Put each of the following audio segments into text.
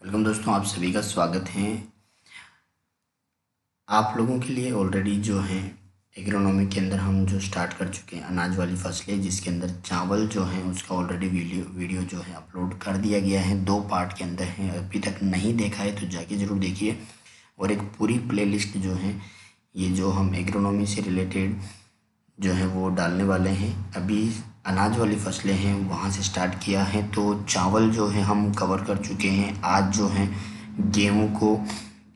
Welcome दोस्तों, आप सभी का स्वागत है। आप लोगों के लिए ऑलरेडी जो है एग्रोनॉमी के अंदर हम जो स्टार्ट कर चुके हैं अनाज वाली फसलें, जिसके अंदर चावल जो है उसका ऑलरेडी वीडियो जो है अपलोड कर दिया गया है। 2 पार्ट के अंदर है। अभी तक नहीं देखा है तो जाके ज़रूर देखिए। और एक पूरी प्लेलिस्ट जो है ये जो हम एग्रोनॉमी से रिलेटेड जो है वो डालने वाले हैं। अभी अनाज वाली फसलें हैं वहाँ से स्टार्ट किया है, तो चावल जो है हम कवर कर चुके हैं। आज जो है गेहूं को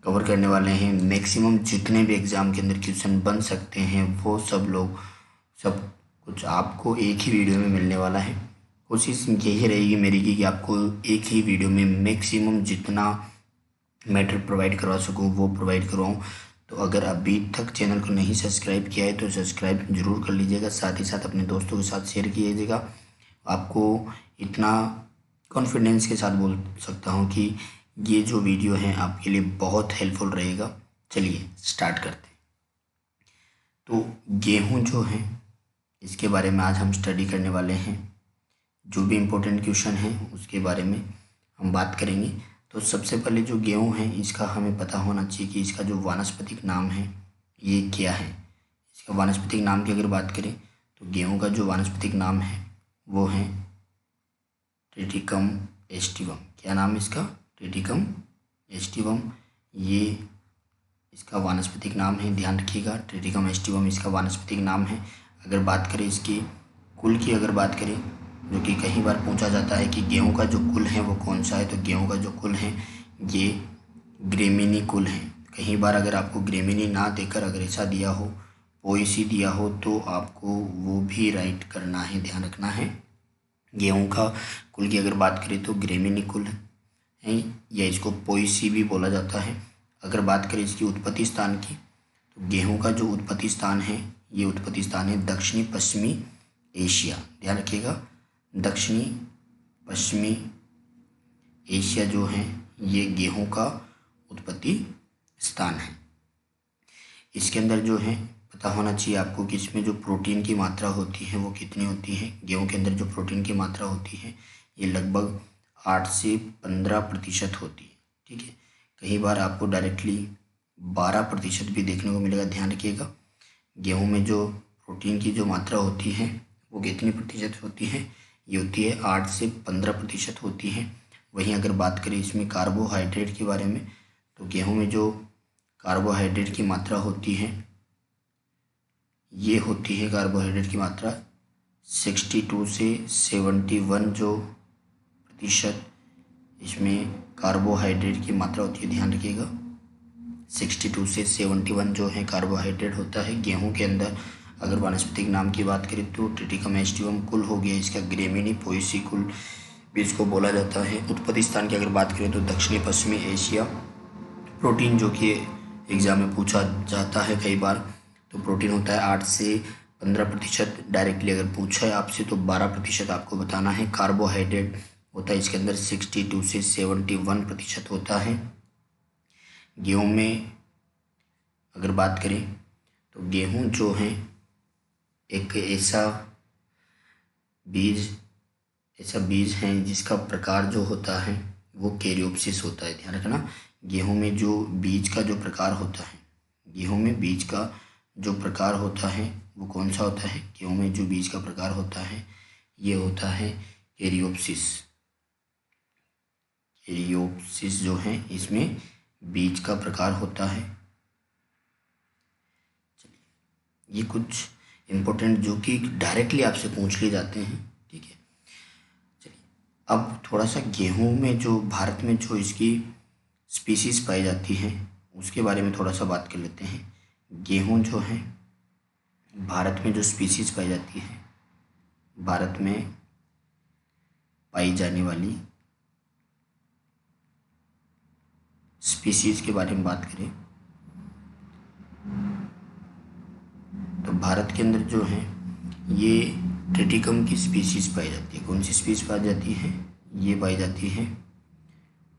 कवर करने वाले हैं। मैक्सिमम जितने भी एग्ज़ाम के अंदर क्वेश्चन बन सकते हैं वो सब कुछ आपको एक ही वीडियो में मिलने वाला है। कोशिश यही रहेगी मेरी कि आपको एक ही वीडियो में मैक्सिमम जितना मैटर प्रोवाइड करवा सकूँ वो प्रोवाइड करवाऊँ। तो अगर अभी तक चैनल को नहीं सब्सक्राइब किया है तो सब्सक्राइब जरूर कर लीजिएगा, साथ ही साथ अपने दोस्तों के साथ शेयर कीजिएगा। आपको इतना कॉन्फिडेंस के साथ बोल सकता हूँ कि ये जो वीडियो है आपके लिए बहुत हेल्पफुल रहेगा। चलिए स्टार्ट करते हैं। तो गेहूँ जो है इसके बारे में आज हम स्टडी करने वाले हैं। जो भी इम्पोर्टेंट क्वेश्चन है उसके बारे में हम बात करेंगे। तो सबसे पहले जो गेहूँ है इसका हमें पता होना चाहिए कि इसका जो वानस्पतिक नाम है ये क्या है। इसका वानस्पतिक नाम की अगर बात करें तो गेहूँ का जो वानस्पतिक नाम है वो है ट्रिटिकम एस्टिवम। क्या नाम है इसका? Triticum aestivum. ये इसका वानस्पतिक नाम है, ध्यान रखिएगा। ट्रिटिकम एस्टिवम इसका वानस्पतिक नाम है। अगर बात करें इसकी कुल की, अगर बात करें जो कि कई बार पूछा जाता है कि गेहूं का जो कुल है वो कौन सा है, तो गेहूं का जो कुल है ये ग्रेमिनी कुल है। कई बार अगर आपको ग्रेमिनी ना देकर अगर ऐसा दिया हो, पोएसी दिया हो, तो आपको वो भी राइट करना है, ध्यान रखना है। गेहूं का कुल की अगर बात करें तो ग्रेमिनी कुल है या इसको पोएसी भी बोला जाता है। अगर बात करें इसकी उत्पत्ति स्थान की तो गेहूं का जो उत्पत्ति स्थान है ये उत्पत्ति स्थान है दक्षिणी पश्चिमी एशिया। ध्यान रखिएगा, दक्षिणी पश्चिमी एशिया जो है ये गेहूं का उत्पत्ति स्थान है। इसके अंदर जो है पता होना चाहिए आपको कि इसमें जो प्रोटीन की मात्रा होती है वो कितनी होती है। गेहूं के अंदर जो प्रोटीन की मात्रा होती है ये लगभग 8 से 15% होती है। ठीक है, कई बार आपको डायरेक्टली 12% भी देखने को मिलेगा। ध्यान रखिएगा, गेहूं में जो प्रोटीन की जो मात्रा होती है वो कितनी प्रतिशत होती है? ये होती है 8 से 15% होती है। वहीं अगर बात करें इसमें कार्बोहाइड्रेट के बारे में तो गेहूं में जो कार्बोहाइड्रेट की मात्रा होती है ये होती है कार्बोहाइड्रेट की मात्रा 62 से 71 जो प्रतिशत इसमें कार्बोहाइड्रेट की मात्रा होती है। ध्यान रखिएगा, 62 से 71 जो है कार्बोहाइड्रेट होता है गेहूं के अंदर। अगर वानस्पतिक नाम की बात करें तो ट्रिटिकम एस्टिवम कुल हो गया, इसका ग्रेमिनी पोएसी कुल भी इसको बोला जाता है। उत्पत्ति स्थान की अगर बात करें तो दक्षिणी पश्चिमी एशिया। प्रोटीन जो कि एग्जाम में पूछा जाता है कई बार, तो प्रोटीन होता है 8 से 15%। डायरेक्टली अगर पूछा है आपसे तो 12% आपको बताना है। कार्बोहाइड्रेट होता है इसके अंदर 62 से 71% होता है। गेहूं में अगर बात करें तो गेहूं जो है एक ऐसा बीज है जिसका प्रकार जो होता है वो कैरियोप्सिस होता है। ध्यान रखना, गेहूं में जो बीज का जो प्रकार होता है, गेहूं में बीज का जो प्रकार होता है वो कौन सा होता है? गेहूं में जो बीज का प्रकार होता है ये होता है कैरियोप्सिस। कैरियोप्सिस जो है इसमें बीज का प्रकार होता है। ये कुछ इम्पोर्टेंट जो कि डायरेक्टली आपसे पूछ लिए जाते हैं। ठीक है, चलिए अब थोड़ा सा गेहूं में जो भारत में जो इसकी स्पीसीज पाई जाती है उसके बारे में थोड़ा सा बात कर लेते हैं। गेहूं जो है भारत में जो स्पीसीज पाई जाती है, भारत में पाई जाने वाली स्पीसीज के बारे में बात करें तो भारत के अंदर जो है ये ट्रिटिकम की स्पीसीज पाई जाती है। कौन सी स्पीसीज पाई जाती है? ये पाई जाती है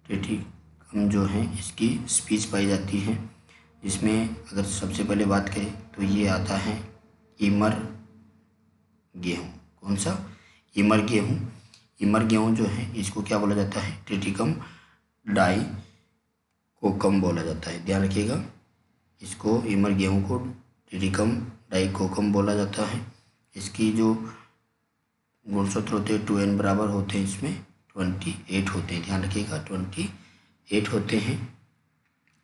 ट्रिटिकम जो है इसकी स्पीसीज पाई जाती है। जिसमें अगर सबसे पहले बात करें तो ये आता है इमर गेहूँ। कौन सा? इमर गेहूँ। इमर गेहूँ जो है इसको क्या बोला जाता है? ट्रिटिकम डाई कोकम बोला जाता है। ध्यान रखिएगा, इसको इमर गेहूँ को ट्रिटिकम डाई कोकम बोला जाता है। इसकी जो गुणसूत्र होते हैं 2n बराबर होते हैं, इसमें 28 होते हैं। ध्यान रखिएगा 28 होते हैं।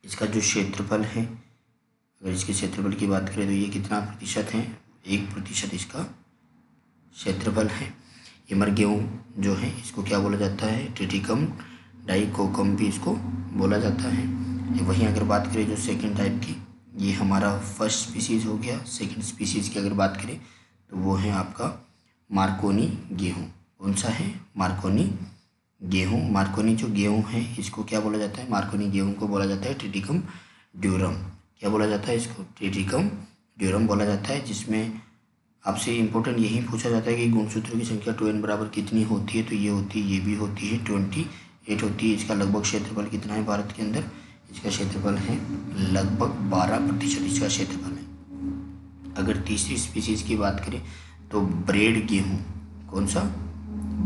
इसका जो क्षेत्रफल है, अगर इसके क्षेत्रफल की बात करें तो ये कितना प्रतिशत है, 1% इसका क्षेत्रफल है। इमर गेहूँ जो है इसको क्या बोला जाता है, ट्रिटिकम डाई कोकम भी इसको बोला जाता है। वहीं अगर बात करें जो सेकंड टाइप की, ये हमारा फर्स्ट स्पीसीज़ हो गया। सेकंड स्पीसीज़ की अगर बात करें तो वो है आपका मार्कोनी गेहूँ। कौन सा है, मार्कोनी गेहूँ। मार्कोनी जो गेहूँ है इसको क्या बोला जाता है, मार्कोनी गेहूँ को बोला जाता है ट्रिटिकम ड्यूरम। क्या बोला जाता है इसको, ट्रिटिकम ड्यूरम बोला जाता है। जिसमें आपसे इम्पोर्टेंट यही पूछा जाता है कि गुणसूत्रों की संख्या 2n बराबर कितनी होती है, तो ये होती है, ये भी होती है 28 होती है। इसका लगभग क्षेत्रफल कितना है भारत के अंदर, इसका क्षेत्रफल है लगभग 12% इसका क्षेत्रफल है। अगर तीसरी स्पीसीज़ की बात करें तो ब्रेड गेहूँ। कौन सा,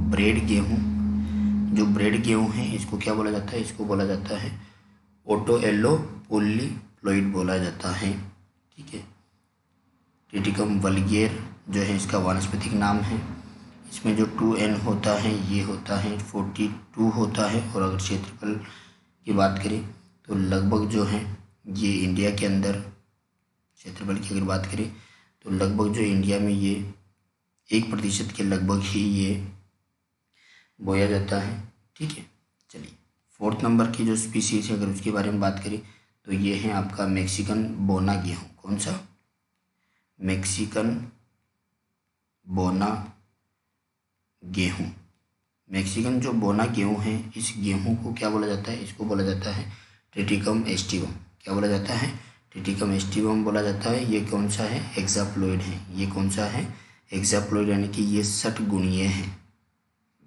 ब्रेड गेहूँ। जो ब्रेड गेहूँ है इसको क्या बोला जाता है, इसको बोला जाता है ओटोएलो पोलीप्लोइड बोला जाता है। ठीक है, ट्रिटिकम वल्गेर जो है इसका वानस्पतिक नाम है। इसमें जो 2n होता है ये होता है 42 होता है। और अगर क्षेत्रफल की बात करें तो लगभग जो है ये इंडिया के अंदर, क्षेत्रफल की अगर बात करें तो लगभग जो इंडिया में ये 1% के लगभग ही ये बोया जाता है। ठीक है, चलिए 4th नंबर की जो स्पीसीज़ है अगर उसके बारे में बात करें तो ये है आपका मैक्सिकन बोना गेहूँ। कौन सा, मैक्सिकन बोना गेहूँ। मैक्सिकन जो बोना गेहूँ है इस गेहूँ को क्या बोला जाता है, इसको बोला जाता है ट्रिटिकम एस्टिवम। क्या बोला जाता है, ट्रिटिकम एस्टिवम बोला जाता है। ये कौन सा है, हेक्साप्लॉइड है। ये कौन सा है, हेक्साप्लॉइड, यानी कि ये 60 गुणीय है।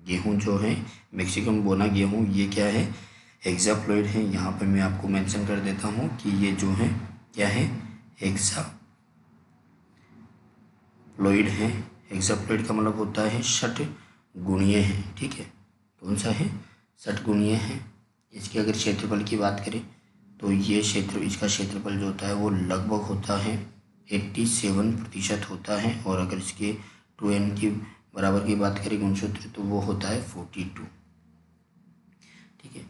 गेहूँ जो है मैक्सिकन बोना गेहूँ ये क्या है, हेक्साप्लॉइड है। यहाँ पर मैं आपको मेंशन कर देता हूँ कि ये जो है क्या है, हेक्साप्लॉइड है। हेक्साप्लॉइड का मतलब होता है 60 गुणीय है। ठीक है, कौन सा है, 60 गुणीय है। इसके अगर क्षेत्रफल की बात करें तो ये इसका क्षेत्रफल जो होता है वो लगभग होता है 87% होता है। और अगर इसके 2n की बराबर की बात करें गुणसूत्र तो वो होता है 42। ठीक है,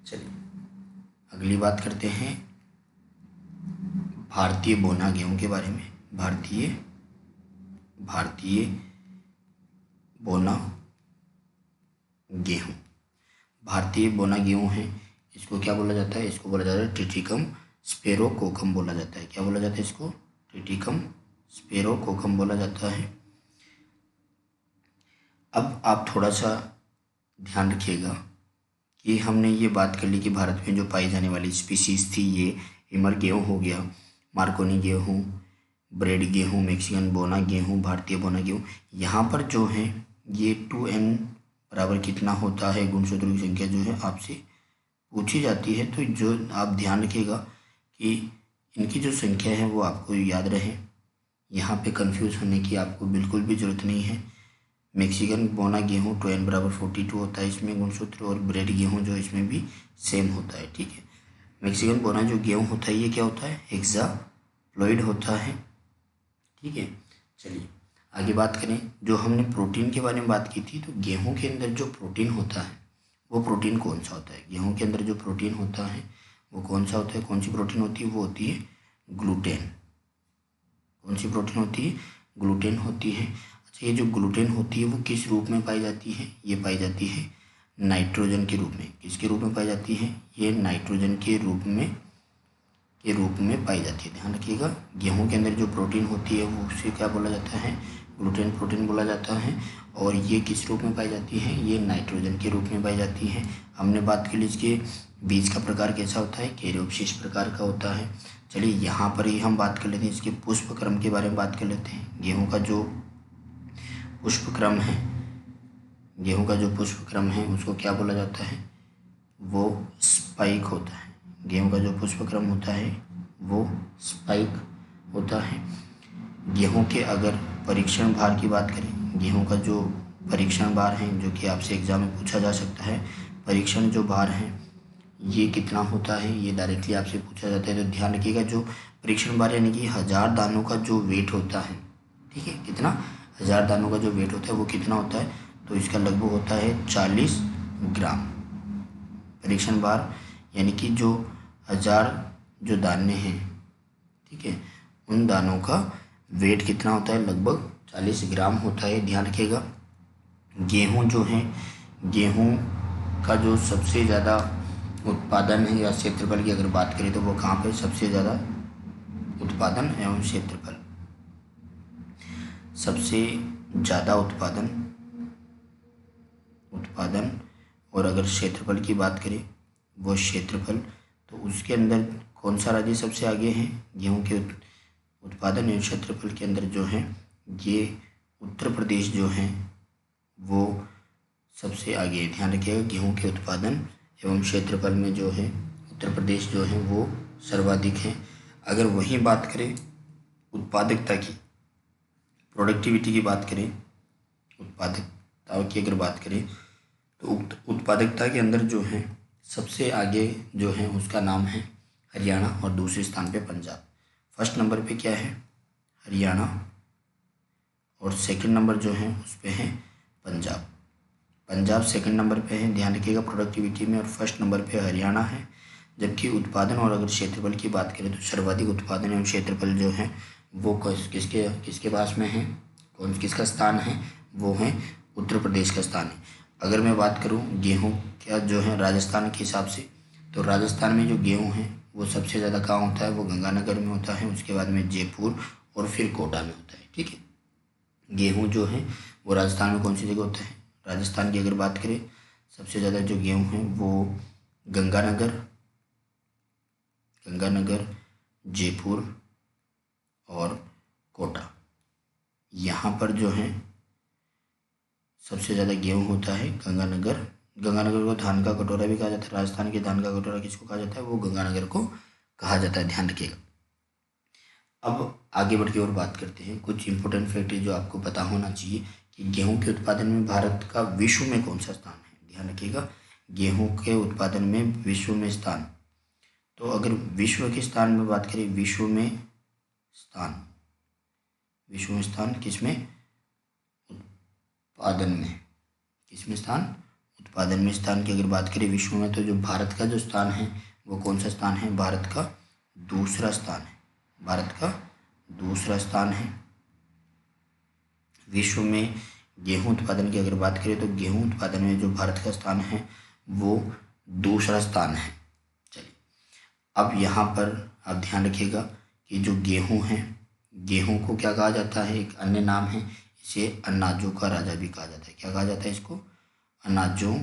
चलिए अगली बात करते हैं भारतीय बोना गेहूँ के बारे में। भारतीय बोना गेहूँ, भारतीय बोना गेहूँ है। इसको क्या बोला जाता है, इसको बोला जाता है ट्रिटिकम स्पेरोकोकम बोला जाता है। क्या बोला जाता है इसको, ट्रिटिकम स्पेरोकोकम बोला जाता है। अब आप थोड़ा सा ध्यान रखिएगा कि हमने ये बात कर ली कि भारत में जो पाई जाने वाली स्पीसीज़ थी ये इमर गेहूँ हो गया, मार्कोनी गेहूँ, ब्रेड गेहूँ, मैक्सिकन बोना गेहूँ, भारतीय बोना गेहूँ। यहाँ पर जो है ये 2n बराबर कितना होता है, गुणसूत्रों की संख्या जो है आपसे पूछी जाती है। तो जो आप ध्यान रखिएगा कि इनकी जो संख्या है वो आपको याद रहे। यहाँ पे कंफ्यूज होने की आपको बिल्कुल भी ज़रूरत नहीं है। मैक्सिकन बोना गेहूँ 2n बराबर 42 होता है इसमें गुणसूत्र, और ब्रेड गेहूँ जो इसमें भी सेम होता है। ठीक है, मैक्सिकन बोना जो गेहूँ होता है ये क्या होता है, हेक्साप्लॉइड होता है। ठीक है, चलिए आगे बात करें। जो हमने प्रोटीन के बारे में बात की थी, तो गेहूं के अंदर जो प्रोटीन होता है वो प्रोटीन कौन सा होता है, गेहूं के अंदर जो प्रोटीन होता है वो कौन सा होता है, कौन सी प्रोटीन होती है, वो होती है ग्लूटेन। कौन सी प्रोटीन होती है, ग्लूटेन होती है। अच्छा, ये जो ग्लूटेन होती है वो किस रूप में पाई जाती है, ये पाई जाती है नाइट्रोजन के रूप में। किसके रूप में पाई जाती है, ये नाइट्रोजन के रूप में पाई जाती है। ध्यान रखिएगा, गेहूं के अंदर जो प्रोटीन होती है वो उसे क्या बोला जाता है, ग्लूटेन प्रोटीन बोला जाता है। और ये किस रूप में पाई जाती है, ये नाइट्रोजन के रूप में पाई जाती है। हमने बात की इसके बीज का प्रकार कैसा होता है, कैरियोप्सिस प्रकार का होता है। चलिए यहाँ पर ही हम बात कर लेते हैं, इसके पुष्प क्रम के बारे में बात कर लेते हैं। गेहूँ का जो पुष्प क्रम है उसको क्या बोला जाता है, वो स्पाइक होता है। गेहूं का जो पुष्प क्रम होता है वो स्पाइक होता है। गेहूं के अगर परीक्षण भार की बात करें, गेहूं का जो परीक्षण भार है जो कि आपसे एग्जाम में पूछा जा सकता है, परीक्षण जो भार है ये कितना होता है, ये डायरेक्टली आपसे पूछा जाता है। तो ध्यान रखिएगा, जो परीक्षण बार यानी कि 1000 दानों का जो वेट होता है, ठीक है, कितना 1000 दानों का जो वेट होता है वो कितना होता है, तो इसका लगभग होता है 40 ग्राम। परीक्षण बार यानी कि जो 1000 जो दाने हैं, ठीक है, उन दानों का वेट कितना होता है, लगभग 40 ग्राम होता है। ध्यान रखिएगा, गेहूँ जो है, गेहूँ का जो सबसे ज़्यादा उत्पादन है या क्षेत्रफल की अगर बात करें तो वो कहाँ पे सबसे ज़्यादा उत्पादन एवं क्षेत्रफल, सबसे ज़्यादा उत्पादन और अगर क्षेत्रफल की बात करें वो क्षेत्रफल, तो उसके अंदर कौन सा राज्य सबसे आगे है, गेहूं के उत्पादन एवं क्षेत्रफल के अंदर जो है ये उत्तर प्रदेश जो है वो सबसे आगे है। ध्यान रखिएगा, गेहूं के उत्पादन एवं क्षेत्रफल में जो है उत्तर प्रदेश जो है वो सर्वाधिक है। अगर वहीं बात करें उत्पादकता की, प्रोडक्टिविटी की बात करें, उत्पादकता की अगर बात करें तो उत्पादकता के अंदर जो है सबसे आगे जो है उसका नाम है हरियाणा और दूसरे स्थान पे पंजाब। फर्स्ट नंबर पे क्या है, हरियाणा, और सेकंड नंबर जो है उस पे है पंजाब। पंजाब सेकंड नंबर पे है, ध्यान रखिएगा, प्रोडक्टिविटी में, और फर्स्ट नंबर पे हरियाणा है। जबकि उत्पादन और अगर क्षेत्रफल की बात करें तो सर्वाधिक उत्पादन एवं क्षेत्रफल जो है वो किसके पास में है, किसका स्थान है, वो है उत्तर प्रदेश का स्थान है। अगर मैं बात करूं गेहूं क्या जो है राजस्थान के हिसाब से, तो राजस्थान में जो गेहूं है वो सबसे ज़्यादा कहाँ होता है, वो गंगानगर में होता है, उसके बाद में जयपुर और फिर कोटा में होता है। ठीक है, गेहूं जो है वो राजस्थान में कौन सी जगह होता है, राजस्थान की अगर बात करें सबसे ज़्यादा जो गेहूं है वो गंगानगर, जयपुर और कोटा, यहाँ पर जो है सबसे ज़्यादा गेहूं होता है गंगानगर को धान का कटोरा भी कहा जाता है। राजस्थान के धान का कटोरा किसको कहा जाता है, वो गंगानगर को कहा जाता है, ध्यान रखिएगा। अब आगे बढ़ के और बात करते हैं कुछ इंपॉर्टेंट फैक्ट जो आपको पता होना चाहिए कि गेहूं के उत्पादन में भारत का विश्व में कौन सा स्थान है। ध्यान रखिएगा, गेहूं के उत्पादन में विश्व में स्थान, तो अगर विश्व के स्थान में बात करें, विश्व में स्थान किसमें, उत्पादन में, किसमें स्थान, उत्पादन में स्थान की अगर बात करें विश्व में, तो जो भारत का जो स्थान है वो कौन सा स्थान है, भारत का दूसरा स्थान है। विश्व में गेहूं उत्पादन की अगर बात करें तो गेहूं उत्पादन में जो भारत का स्थान है वो दूसरा स्थान है। चलिए, अब यहाँ पर आप ध्यान रखिएगा कि जो गेहूं है, गेहूं को क्या कहा जाता है, एक अन्य नाम है, इसे अनाजों का राजा भी कहा जाता है। क्या कहा जाता है इसको, अनाजों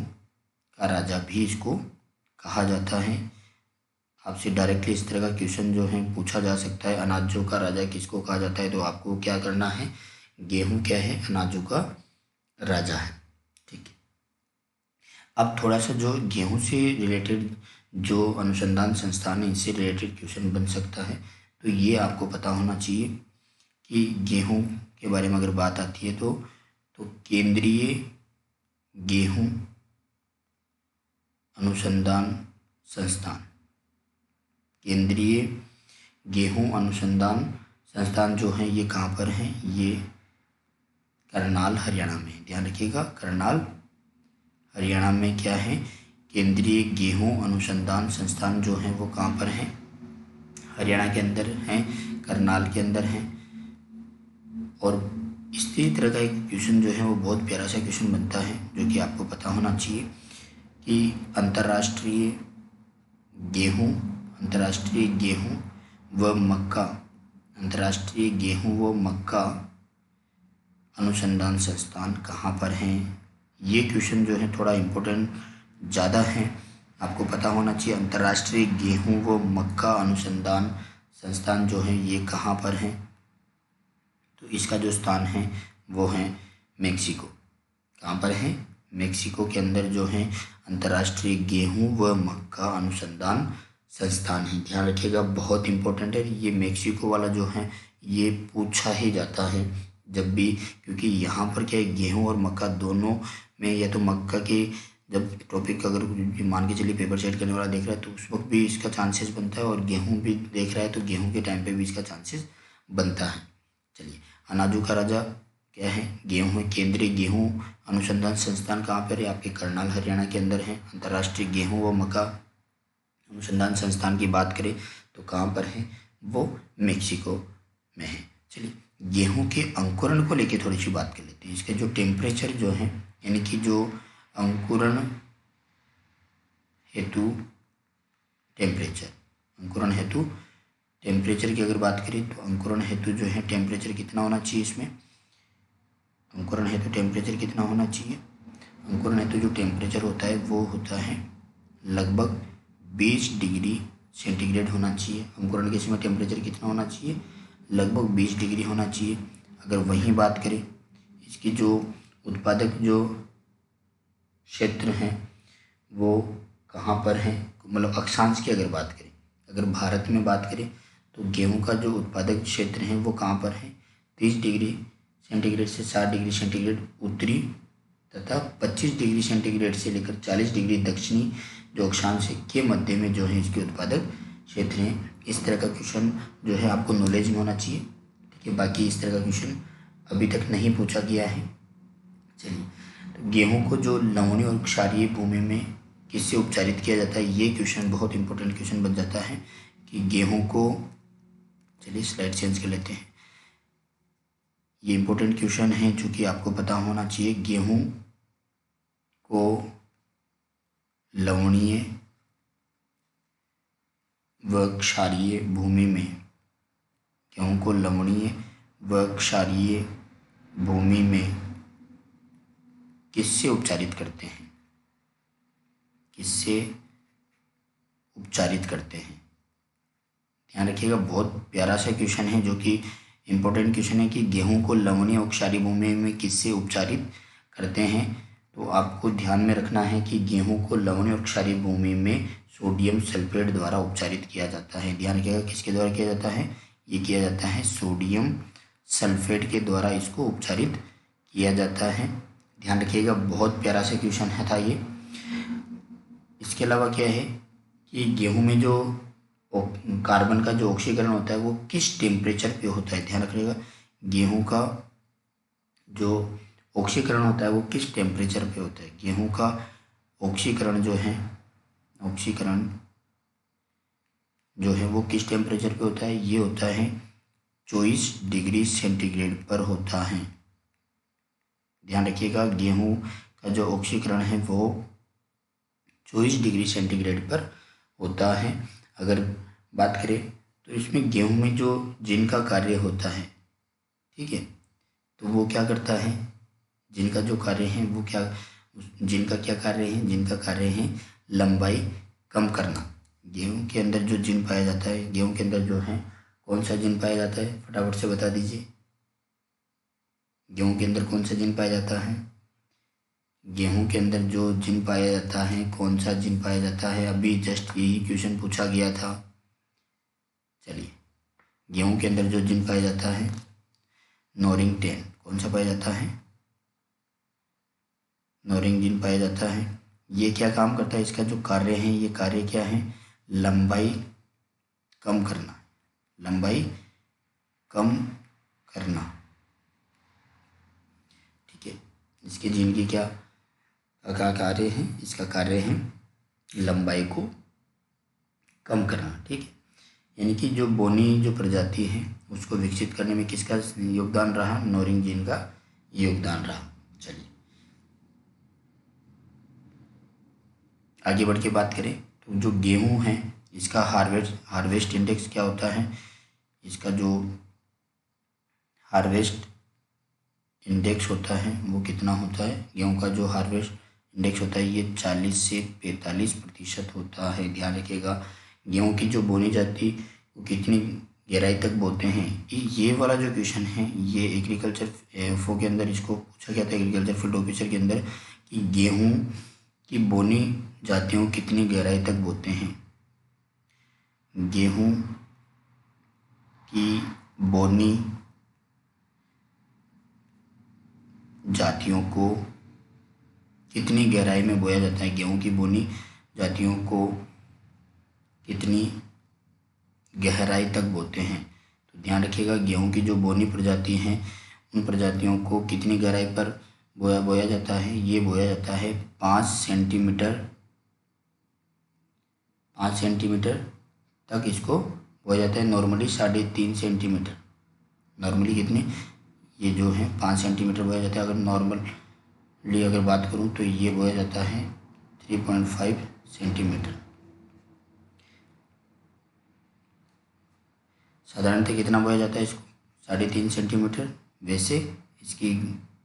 का राजा भी इसको कहा जाता है। आपसे डायरेक्टली इस तरह का क्वेश्चन जो है पूछा जा सकता है, अनाजों का राजा किसको कहा जाता है, तो आपको क्या करना है, गेहूं क्या है, अनाजों का राजा है। ठीक है, अब थोड़ा सा जो गेहूं से रिलेटेड जो अनुसंधान संस्थान है इससे रिलेटेड क्वेश्चन बन सकता है, तो ये आपको पता होना चाहिए कि गेहूं के बारे में अगर बात आती है तो केंद्रीय गेहूं अनुसंधान संस्थान, केंद्रीय गेहूं अनुसंधान संस्थान जो है ये कहाँ पर है, ये करनाल हरियाणा में। ध्यान रखिएगा, करनाल हरियाणा में क्या है, केंद्रीय गेहूं अनुसंधान संस्थान जो है वो कहाँ पर है, हरियाणा के अंदर है, करनाल के अंदर है। और इसी तरह का एक क्वेश्चन जो है वो बहुत प्यारा सा क्वेश्चन बनता है जो कि आपको पता होना चाहिए कि अंतर्राष्ट्रीय गेहूं व मक्का अनुसंधान संस्थान कहाँ पर हैं। ये क्वेश्चन जो है थोड़ा इम्पोर्टेंट ज़्यादा है, आपको पता होना चाहिए अंतर्राष्ट्रीय गेहूं व मक्का अनुसंधान संस्थान जो है ये कहाँ पर है, तो इसका जो स्थान है वो है मेक्सिको। कहाँ पर है, मेक्सिको के अंदर जो है अंतर्राष्ट्रीय गेहूं व मक्का अनुसंधान संस्थान है। ध्यान रखिएगा, बहुत इंपॉर्टेंट है ये मेक्सिको वाला जो है, ये पूछा ही जाता है जब भी, क्योंकि यहाँ पर क्या है, गेहूं और मक्का दोनों में या तो मक्का के जब टॉपिक अगर मान के चलिए पेपर सेट करने वाला देख रहा है तो उस वक्त भी इसका चांसेस बनता है, और गेहूँ भी देख रहा है तो गेहूँ के टाइम पे भी इसका चांसेस बनता है। चलिए, अनाजों का राजा क्या है? गेहूँ है। केंद्रीय गेहूँ अनुसंधान संस्थान कहाँ पर है? आपके करनाल हरियाणा के अंदर है। अंतर्राष्ट्रीय गेहूँ व मक्का अनुसंधान संस्थान की बात करें तो कहाँ पर है? वो मेक्सिको में है। चलिए, गेहूं के अंकुरण को लेके थोड़ी सी बात कर लेते हैं। इसके जो टेम्परेचर जो है, यानी कि जो अंकुरण हेतु टेम्परेचर की अगर बात करें तो अंकुरण हेतु जो है टेम्परेचर कितना होना चाहिए? इसमें अंकुरण हेतु टेम्परेचर कितना होना चाहिए? अंकुरण हेतु जो टेम्परेचर होता है वो होता है लगभग 20 डिग्री सेंटीग्रेड होना चाहिए। अंकुरण के समय टेम्परेचर कितना होना चाहिए? लगभग 20 डिग्री होना चाहिए। अगर वहीं बात करें इसकी जो उत्पादक जो क्षेत्र हैं वो कहाँ पर हैं, मतलब अक्षांश की अगर बात करें, अगर भारत में बात करें तो गेहूं का जो उत्पादक क्षेत्र है वो कहाँ पर है? 30 डिग्री सेंटीग्रेड से 60 डिग्री सेंटीग्रेड उत्तरी तथा 25 डिग्री सेंटीग्रेड से लेकर 40 डिग्री दक्षिणी जो अक्षांश के मध्य में जो है इसके उत्पादक क्षेत्र हैं। इस तरह का क्वेश्चन जो है आपको नॉलेज में होना चाहिए, ठीक है। बाकी इस तरह का क्वेश्चन अभी तक नहीं पूछा गया है। चलिए, तो गेहूं को जो लवणीय और क्षारीय भूमि में किससे उपचारित किया जाता है, ये क्वेश्चन बहुत इंपॉर्टेंट क्वेश्चन बन जाता है कि गेहूं को, चलिए स्लाइड चेंज कर लेते हैं। ये इंपॉर्टेंट क्वेश्चन है जो कि आपको पता होना चाहिए। गेहूं को लवणीय व क्षारीय भूमि में, गेहूं को लवणीय व क्षारीय भूमि में किससे उपचारित करते हैं? किससे उपचारित करते हैं? ध्यान रखिएगा, बहुत प्यारा सा क्वेश्चन है जो कि इम्पोर्टेंट क्वेश्चन है कि गेहूं को लवणीय और क्षारीय भूमि में किससे उपचारित करते हैं। तो आपको ध्यान में रखना है कि गेहूं को लवणीय और क्षारीय भूमि में सोडियम सल्फेट द्वारा उपचारित किया जाता है। ध्यान रखिएगा, किसके द्वारा किया जाता है? ये किया जाता है सोडियम सल्फेट के द्वारा इसको उपचारित किया जाता है। ध्यान रखिएगा, बहुत प्यारा सा क्वेश्चन है था ये। इसके अलावा क्या है कि गेहूं में जो कार्बन का जो ऑक्सीकरण होता है वो किस टेम्परेचर पे होता है? ध्यान रखिएगा, गेहूं का जो ऑक्सीकरण होता है वो किस टेम्परेचर पे होता है? गेहूं का ऑक्सीकरण जो है, ऑक्सीकरण जो है वो किस टेम्परेचर पे होता है? ये होता है 24 डिग्री सेंटीग्रेड पर होता है। ध्यान रखिएगा, गेहूं का जो ऑक्सीकरण है वो 24 डिग्री सेंटीग्रेड पर होता है। अगर बात करें तो इसमें गेहूं में जो जिनका कार्य होता है, ठीक है, तो वो क्या करता है? जिनका जो कार्य है वो क्या, जिनका क्या कार्य है? जिनका कार्य है लंबाई कम करना। गेहूं के अंदर जो जिन पाया जाता है, गेहूं के अंदर जो है कौन सा जिन पाया जाता है? फटाफट से बता दीजिए, गेहूं के अंदर कौन सा जिन पाया जाता है? गेहूं के अंदर जो जिन पाया जाता है, कौन सा जिन पाया जाता है? अभी जस्ट यही क्वेश्चन पूछा गया था। चलिए, गेहूं के अंदर जो जिन पाया जाता है नोरिंग 10, कौन सा पाया जाता है? नोरिंग जिन पाया जाता है। ये क्या काम करता है? इसका जो कार्य है, ये कार्य क्या है? लंबाई कम करना, लंबाई कम करना, ठीक है। इसके जिन की क्या कार्य है? इसका कार्य है लंबाई को कम करना, ठीक है। यानी कि जो बोनी जो प्रजाति है उसको विकसित करने में किसका योगदान रहा? नोरिंग जीन का योगदान रहा। चलिए, आगे बढ़ के बात करें तो जो गेहूं है इसका हार्वेस्ट इंडेक्स क्या होता है? इसका जो हार्वेस्ट इंडेक्स होता है वो कितना होता है? गेहूं का जो हार्वेस्ट इंडेक्स होता है ये 40 से 45% होता है। ध्यान रखिएगा, गेहूं की जो बोनी जाती वो कितनी गहराई तक बोते हैं? ये वाला जो क्वेश्चन है ये एग्रीकल्चर एफओ के अंदर इसको पूछा गया था, एग्रीकल्चर फील्ड ऑफिसर के अंदर, कि गेहूं की बोनी जातियों कितनी गहराई तक बोते हैं? गेहूं की बोनी जातियों को कितनी गहराई में बोया जाता है, गेहूं की बोनी जातियों को कितनी गहराई तक बोते हैं। तो ध्यान रखिएगा, गेहूं की जो बोनी प्रजाति हैं उन प्रजातियों को कितनी गहराई पर बोया जाता है। ये बोया जाता है 5 सेंटीमीटर तक इसको बोया जाता है। नॉर्मली 3.5 सेंटीमीटर, नॉर्मली कितने, ये जो है 5 सेंटीमीटर बोया जाता है। अगर नॉर्मली अगर बात करूँ तो ये बोया जाता है 3.5 सेंटीमीटर। साधारणतः कितना बोया जाता है इसको, 3.5 सेंटीमीटर। वैसे इसकी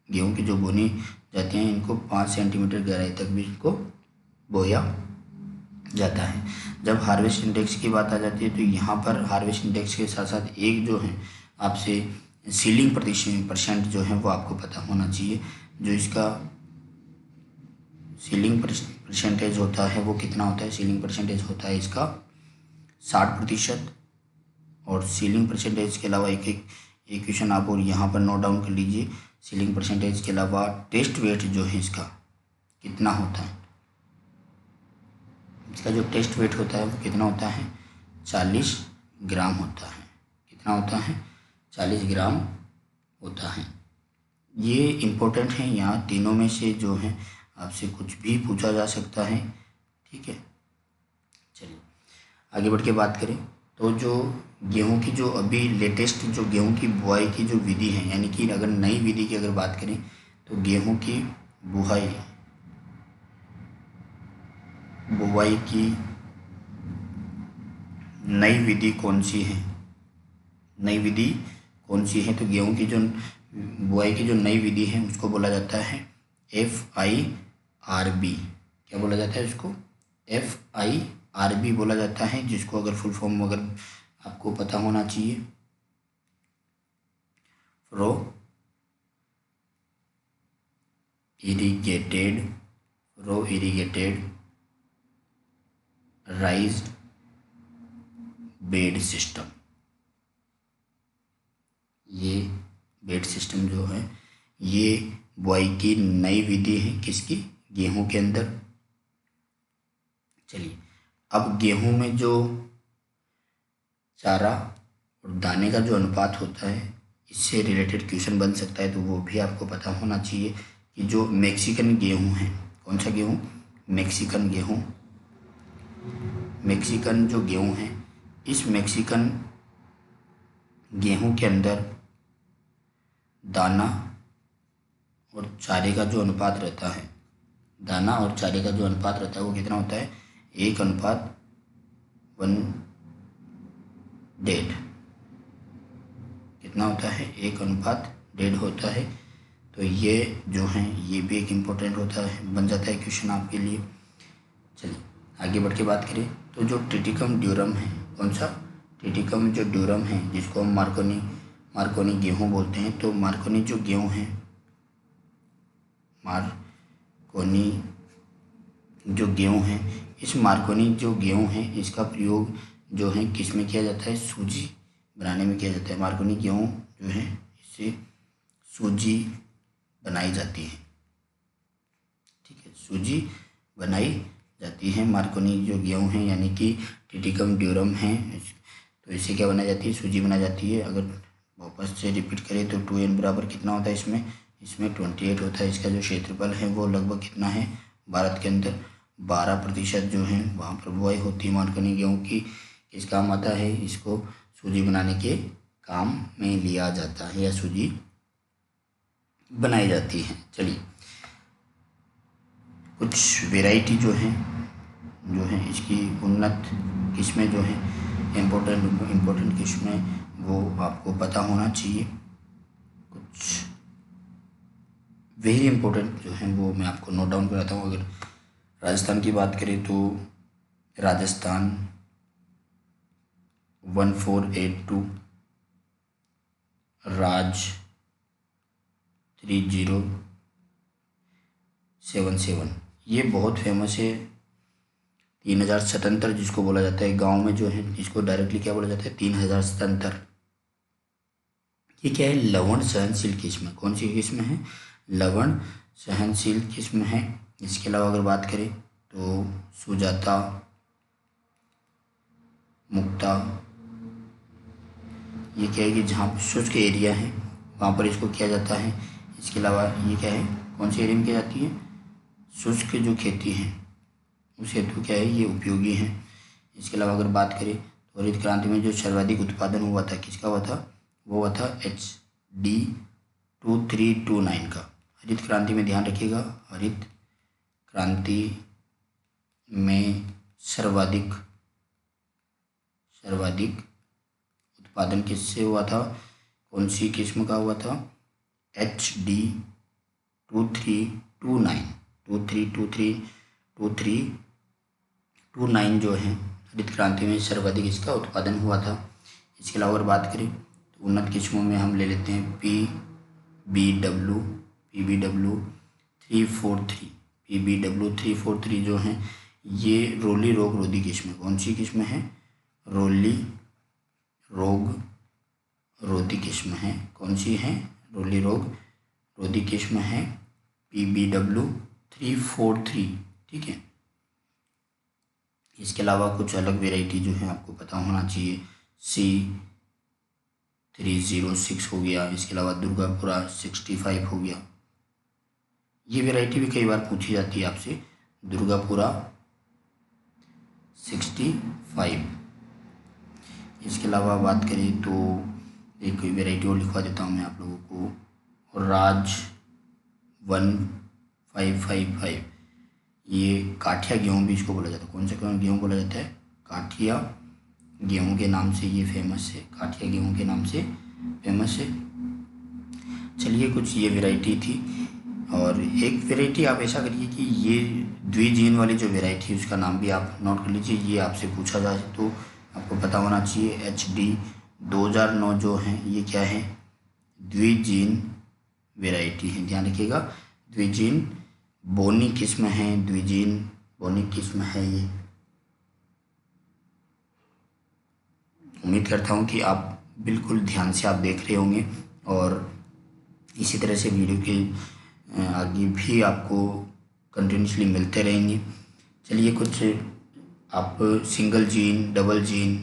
गेहूं की जो बोनी जाती हैं इनको 5 सेंटीमीटर गहराई तक भी इनको बोया जाता है। जब हार्वेस्ट इंडेक्स की बात आ जाती है तो यहाँ पर हार्वेस्ट इंडेक्स के साथ साथ एक जो है आपसे सीलिंग परसेंट जो है वो आपको पता होना चाहिए। जो इसका सीलिंग परसेंटेज होता है वो कितना होता है, सीलिंग परसेंटेज होता है इसका 60%। और सीलिंग परसेंटेज के अलावा एक क्वेश्चन आप और यहाँ पर नोट डाउन कर लीजिए, सीलिंग परसेंटेज के अलावा टेस्ट वेट जो है इसका कितना होता है। इसका जो टेस्ट वेट होता है वो कितना होता है, 40 ग्राम होता है। कितना होता है, 40 ग्राम होता है। ये इम्पोर्टेंट है, यहाँ तीनों में से जो है आपसे कुछ भी पूछा जा सकता है। ठीक है, चलिए आगे बढ़ के बात करें तो जो गेहूं की जो अभी लेटेस्ट जो गेहूं की बुआई की जो विधि है, यानी कि अगर नई विधि की अगर बात करें तो गेहूं की बुआई की नई विधि कौन सी है, नई विधि कौन सी है। तो गेहूं की जो बुआई की जो नई विधि है उसको बोला जाता है FIRB। क्या बोला जाता है उसको, FIRB बोला जाता है, जिसको अगर फुल फॉर्म अगर आपको पता होना चाहिए, रो इरीगेटेड राइज्ड बेड सिस्टम। ये बेड सिस्टम जो है ये बुआई की नई विधि है, किसकी, गेहूं के अंदर। चलिए अब गेहूं में जो चारा और दाने का जो अनुपात होता है इससे रिलेटेड क्वेश्चन बन सकता है, तो वो भी आपको पता होना चाहिए कि जो मैक्सिकन गेहूं है, कौन सा गेहूं, मैक्सिकन गेहूं, मैक्सिकन जो गेहूं है, इस मैक्सिकन गेहूं के अंदर दाना और चारे का जो अनुपात रहता है, दाना और चारे का जो अनुपात रहता है वो कितना होता है, 1:1.5। कितना होता है, 1:1.5 होता है। तो ये जो है ये भी एक इम्पोर्टेंट होता है, बन जाता है क्वेश्चन आपके लिए। चलिए आगे बढ़ के बात करें तो जो ट्रिटिकम ड्यूरम है, कौन सा, ट्रिटिकम जो ड्यूरम है जिसको हम मार्कोनी गेहूं बोलते हैं। तो मार्कोनी जो गेहूं है, मार्कोनी जो गेहूं है, इस मार्कोनी जो गेहूं है इसका प्रयोग जो है किस में किया जाता है, सूजी बनाने में किया जाता है। मार्कोनी गेहूं जो है इससे सूजी बनाई जाती है। ठीक है, सूजी बनाई जाती है। मार्कोनी जो गेहूं है यानी कि ट्रिटिकम ड्यूरम है, तो इससे क्या बनाई जाती है, सूजी बनाई जाती है। अगर वापस से रिपीट करें तो 2n बराबर कितना होता है, इसमें 28 होता है। इसका जो क्षेत्रफल है वो लगभग कितना है, भारत के अंदर 12% जो है वहाँ पर बुआई होती है मार्कोनी गेहूं की। किस काम आता है, इसको सूजी बनाने के काम में लिया जाता है या सूजी बनाई जाती है। चलिए कुछ वैरायटी जो है इसकी उन्नत किस्में जो है इम्पोर्टेंट किस्में वो आपको पता होना चाहिए। कुछ वेरी इम्पोर्टेंट जो है वो मैं आपको नोट डाउन कराता हूँ। अगर राजस्थान की बात करें तो राजस्थान 1482, राज 3077, ये बहुत फेमस है। 3077 जिसको बोला जाता है, गांव में जो है इसको डायरेक्टली क्या बोला जाता है, 3077। ये क्या है, लवण सहनशील किस्म है। कौन सी किस्म है, लवण सहनशील किस्म है। इसके अलावा अगर बात करें तो सुजाता, मुक्ता, ये क्या है कि जहाँ पर शुष्क एरिया है वहाँ पर इसको किया जाता है। इसके अलावा ये क्या है, कौन से एरिया में की जाती है, शुष्क जो खेती है उस हेतु क्या है ये उपयोगी है। इसके अलावा अगर बात करें तो हरित क्रांति में जो सर्वाधिक उत्पादन हुआ था किसका हुआ था, वो हुआ था HD 2329 का। हरित क्रांति में ध्यान रखिएगा, हरित क्रांति में सर्वाधिक उत्पादन किससे हुआ था, कौन सी किस्म का हुआ था, HD 2329 जो है हरित क्रांति में सर्वाधिक इसका उत्पादन हुआ था। इसके अलावा अगर बात करें तो उन्नत किस्मों में हम ले लेते हैं PBW 343। PBW 343 जो है ये रोली रोग रोधी किस्म है। कौन सी किस्म है, रोली रोग रोधी किस्म है। कौन सी है, रोली रोग रोधी किस्म है PBW 343, ठीक है। इसके अलावा कुछ अलग वेराइटी जो है आपको पता होना चाहिए, C306 हो गया। इसके अलावा दुर्गापुरा 65 हो गया। ये वेराइटी भी कई बार पूछी जाती है आपसे, दुर्गापुरा 65। इसके अलावा बात करें तो एक वेराइटी और लिखवा देता हूँ मैं आप लोगों को, राज 1555। ये काठिया गेहूँ भी इसको बोला जाता है। कौन सा गेहूँ बोला जाता है, काठिया गेहूँ के नाम से ये फेमस है, काठिया गेहूँ के नाम से फेमस है। चलिए कुछ ये वेराइटी थी। और एक वेराइटी आप ऐसा करिए कि ये द्विजीन वाली जो वेराइटी है उसका नाम भी आप नोट कर लीजिए, ये आपसे पूछा जाए तो आपको पता होना चाहिए। HD 2009 जो है ये क्या है, द्विजीन वेराइटी है, ध्यान रखिएगा। द्विजीन बोनी किस्म है, द्विजीन बोनी किस्म है ये। उम्मीद करता हूँ कि आप बिल्कुल ध्यान से आप देख रहे होंगे और इसी तरह से वीडियो के आगे भी आपको कंटिन्यूसली मिलते रहेंगे। चलिए कुछ आप single gene, double gene,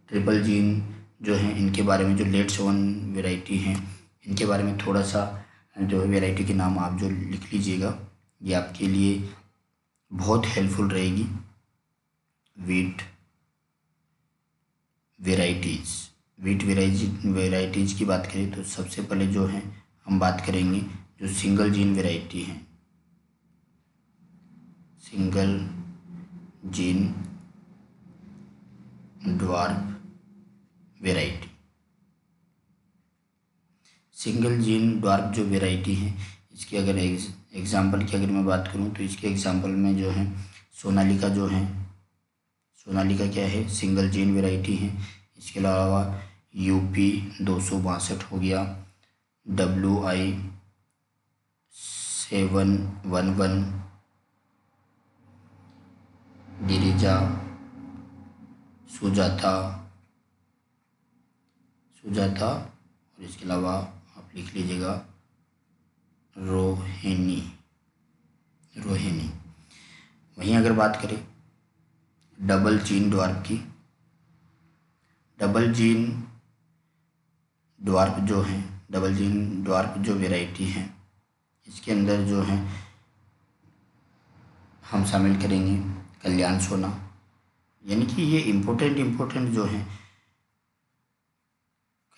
triple gene जो हैं इनके बारे में, जो लेट सोन वेराइटी हैं इनके बारे में थोड़ा सा जो वेराइटी के नाम आप जो लिख लीजिएगा, ये आपके लिए बहुत हेल्पफुल रहेगी। वीट वेराइटीज़ की बात करें तो सबसे पहले जो है हम बात करेंगे जो सिंगल जीन वेराइटी है, single gene dwarf variety. Single gene dwarf जो वेराइटी है इसकी अगर एग्जाम्पल की अगर मैं बात करूं तो इसके एग्जाम्पल में जो है सोनालिका जो है, सोनालिका क्या है, सिंगल जीन वेराइटी है। इसके अलावा UP 262 हो गया, WI 711, गिरिजा, सुजाता, और इसके अलावा आप लिख लीजिएगा रोहिणी। वहीं अगर बात करें डबल जीन ड्वार्फ की, डबल जीन ड्वार्फ जो वेराइटी है इसके अंदर जो है हम शामिल करेंगे कल्याण सोना, यानी कि ये इम्पोर्टेंट जो है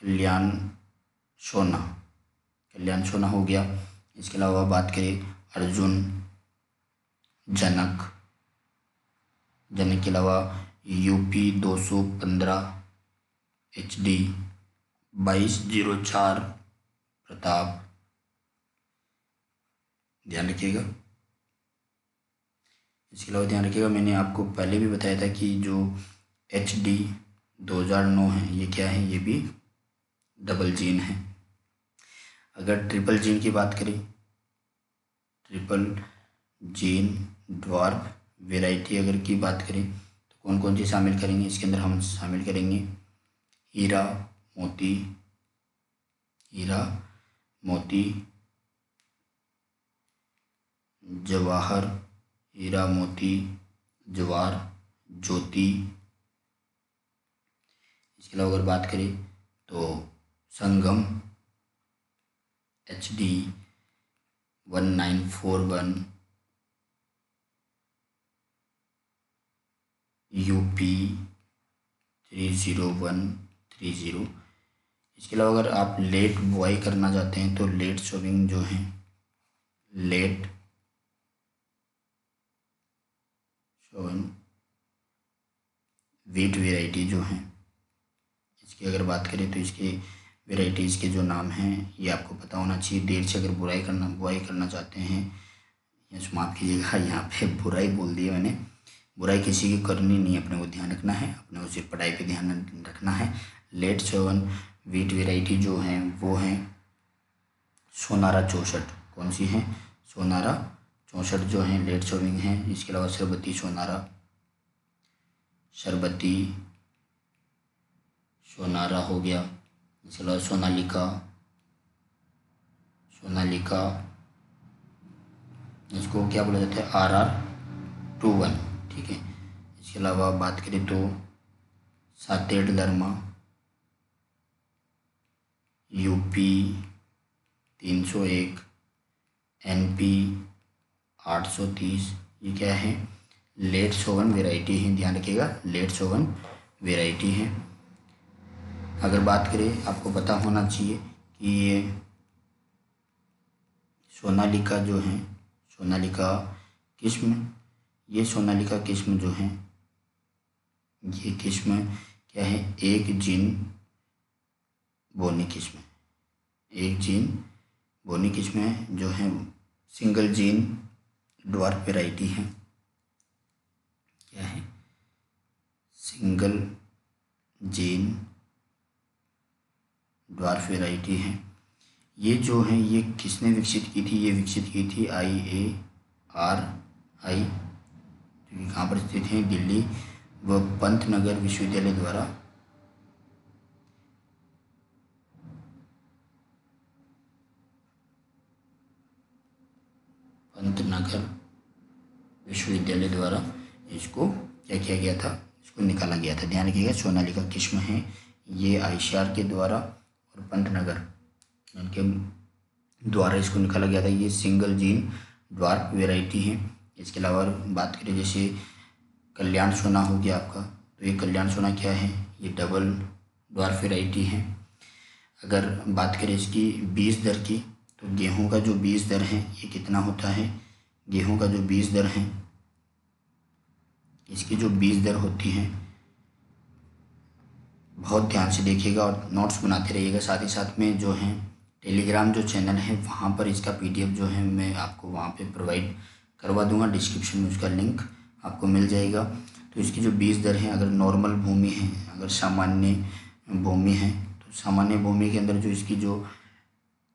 कल्याण सोना हो गया। इसके अलावा बात करें अर्जुन, जनक के अलावा UP 215 HD 2204 प्रताप, ध्यान रखिएगा। इसके अलावा ध्यान रखिएगा मैंने आपको पहले भी बताया था कि जो HD 2009 है ये क्या है, ये भी डबल जीन है। अगर ट्रिपल जीन की बात करें, ट्रिपल जीन ड्वार्फ वेराइटी अगर की बात करें तो कौन कौन सी शामिल करेंगे, इसके अंदर हम शामिल करेंगे हीरा मोती, जवाहर हीरा, मोती, जवार, ज्योति। इसके अलावा अगर बात करें तो संगम, HD 1941, UP 30130। इसके अलावा अगर आप लेट बुआई करना चाहते हैं तो लेट सोविंग जो है, लेट सोविंग वीट वेराइटी जो है, इसकी अगर बात करें तो इसके वेराइटीज़ के जो नाम हैं ये आपको पता होना चाहिए। देर से अगर बुआई करना चाहते हैं, या समाप्त कीजिएगा, यहाँ पे बुराई बोल दी मैंने। बुराई किसी की करनी नहीं है, अपने को ध्यान रखना है, अपने को सिर्फ पढ़ाई पे ध्यान रखना है। लेट सोवन वीट वेराइटी जो हैं वो हैं सोनारा 64। कौन सी है? सोनारा 64 जो है लेट सोविंग है। इसके अलावा शरबती सोनारा, शरबती सोनारा हो गया। इसके अलावा सोनालिका, सोनालिका इसको क्या बोला जाता है? RR21, ठीक है। इसके अलावा बात करें तो सातेड़ दरमा, UP 301, NP 830। ये क्या है? लेट सोवन वेराइटी है, ध्यान रखिएगा, लेट सोवन वेराइटी है। अगर बात करें, आपको पता होना चाहिए कि ये सोनालिका जो है, सोनालिका किस्म, ये सोनालिका किस्म जो है, ये किस्म क्या है? एक जीन बोनी किस्म, एक जीन बोनी किस्म है जो है सिंगल जीन ड्वार्फ वेराइटी है। क्या है? सिंगल जीन ड्वार्फ वेराइटी है। ये जो है ये किसने विकसित की थी? ये विकसित की थी IARI, जो कि कहाँ पर स्थित है? दिल्ली व पंतनगर विश्वविद्यालय द्वारा। पंतनगर विश्वविद्यालय द्वारा इसको क्या किया गया था? इसको निकाला गया था। ध्यान रखिएगा, सोनालिका किस्म है ये ICAR के द्वारा और पंतनगर के द्वारा इसको निकाला गया था। ये सिंगल जीन ड्वार्फ वेराइटी है। इसके अलावा बात करें जैसे कल्याण सोना हो गया आपका, तो ये कल्याण सोना क्या है? ये डबल ड्वार्फ वेराइटी है। अगर बात करें इसकी बीज दर की, तो गेहूं का जो बीज दर है ये कितना होता है? गेहूं का जो बीज दर है, इसकी जो बीज दर होती है, बहुत ध्यान से देखिएगा और नोट्स बनाते रहिएगा। साथ ही साथ में जो है टेलीग्राम जो चैनल है वहाँ पर इसका PDF जो है मैं आपको वहाँ पे प्रोवाइड करवा दूंगा। डिस्क्रिप्शन में उसका लिंक आपको मिल जाएगा। तो इसकी जो बीज दर है, अगर नॉर्मल भूमि है, अगर सामान्य भूमि है, तो सामान्य भूमि के अंदर जो इसकी जो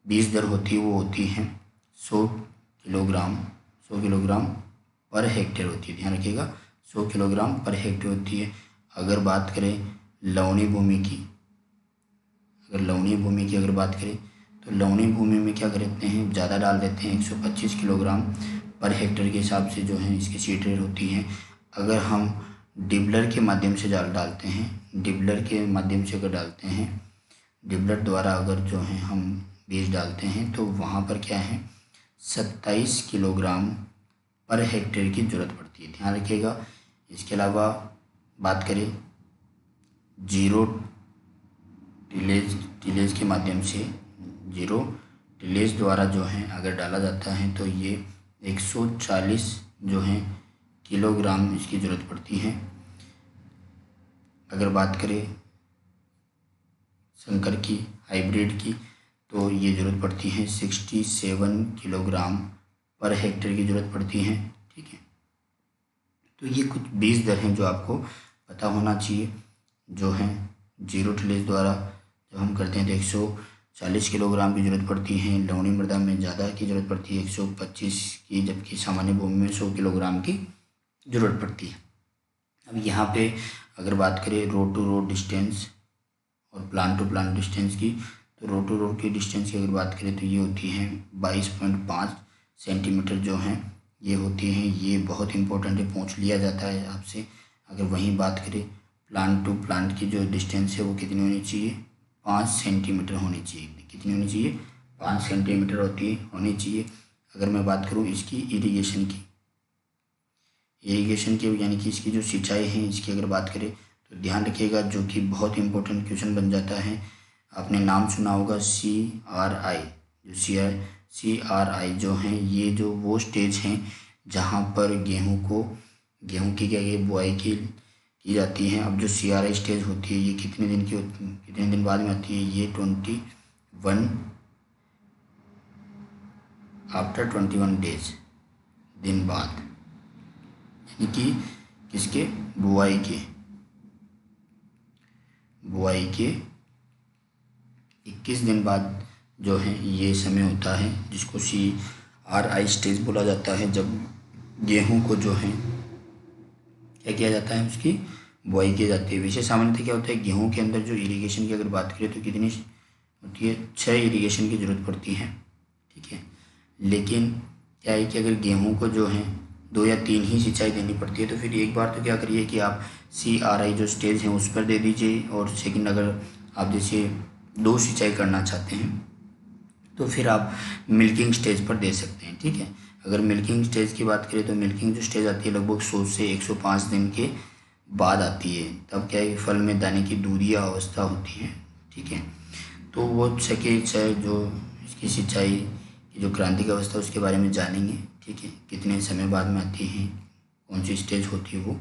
बीज दर होती है वो होती है 100 किलोग्राम पर हेक्टेयर होती है। ध्यान रखिएगा, 100 किलोग्राम पर हेक्टेयर होती है। अगर बात करें लवणी भूमि की, अगर बात करें तो लवणी भूमि में क्या करते हैं? ज़्यादा डाल देते हैं, 125 किलोग्राम पर हेक्टेयर के हिसाब से जो है इसकी सीड रेट होती है। अगर हम डिबलर के माध्यम से डालते हैं, डिबलर के माध्यम से अगर डालते हैं, डिबलर द्वारा अगर जो है हम बीज डालते हैं, तो वहाँ पर क्या है? 27 किलोग्राम पर हेक्टेयर की ज़रूरत पड़ती है। ध्यान रखिएगा। इसके अलावा बात करें जीरो टिलेज के माध्यम से, जीरो टिलेज द्वारा जो है अगर डाला जाता है तो ये 140 जो है किलोग्राम इसकी ज़रूरत पड़ती है। अगर बात करें संकर की, हाइब्रिड की, तो ये ज़रूरत पड़ती है 67 किलोग्राम पर हेक्टेयर की ज़रूरत पड़ती है, ठीक है। तो ये कुछ बीज दर हैं जो आपको पता होना चाहिए, जो है जीरो टिलेज द्वारा जब हम करते हैं तो 140 किलोग्राम की ज़रूरत पड़ती है। लवणी मृदा में ज़्यादा की ज़रूरत पड़ती है, 125 की, जबकि सामान्य भूमि में 100 किलोग्राम की ज़रूरत पड़ती है। अब यहाँ पे अगर बात करें रो टू रो डिस्टेंस और प्लांट टू प्लांट डिस्टेंस की, तो रो टू रो की डिस्टेंस की अगर बात करें तो ये होती है 22.5 सेंटीमीटर जो है ये होती हैं, ये बहुत इंपॉर्टेंट है, पूछ लिया जाता है आपसे। अगर वहीं बात करें प्लांट टू प्लांट की जो डिस्टेंस है वो कितनी होनी चाहिए, 5 सेंटीमीटर होनी चाहिए। कितनी होनी चाहिए, 5 सेंटीमीटर होनी चाहिए। अगर मैं बात करूँ इसकी इरिगेशन की यानी कि इसकी जो सिंचाई है इसकी अगर बात करें तो ध्यान रखिएगा, जो कि बहुत इंपॉर्टेंट क्वेश्चन बन जाता है। आपने नाम सुना होगा CRI, जो CRI जो हैं, ये जो वो स्टेज हैं जहाँ पर गेहूँ की क्या ये बुआई की जाती है। अब जो CRI स्टेज होती है ये कितने दिन बाद में आती है, ये 21 डेज दिन बाद, यानी कि किसके, बुआई के 21 दिन बाद जो है ये समय होता है, जिसको CRI स्टेज बोला जाता है। जब गेहूं को जो है क्या किया जाता है, उसकी बुआई की जाती है। वैसे सामान्यतः क्या होता है, गेहूं के अंदर जो इरिगेशन की अगर बात करें तो कितनी होती है, 6 इरिगेशन की ज़रूरत पड़ती है, ठीक है। लेकिन क्या है कि अगर गेहूं को जो है 2 या 3 ही सिंचाई देनी पड़ती है, तो फिर एक बार तो क्या करिए कि आप CRI जो स्टेज है उस पर दे दीजिए, और सेकंड अगर आप जैसे 2 सिंचाई करना चाहते हैं तो फिर आप मिल्किंग स्टेज पर दे सकते हैं, ठीक है। अगर मिल्किंग स्टेज की बात करें तो मिल्किंग जो स्टेज आती है लगभग 100 से 105 दिन के बाद आती है। तब क्या है, फल में दाने की दूरिया अवस्था होती है, ठीक है। तो वो चाहे जो इसकी सिंचाई की जो क्रांतिक अवस्था उसके बारे में जानेंगे, ठीक है, कितने समय बाद में आती है, कौन सी स्टेज होती है वो।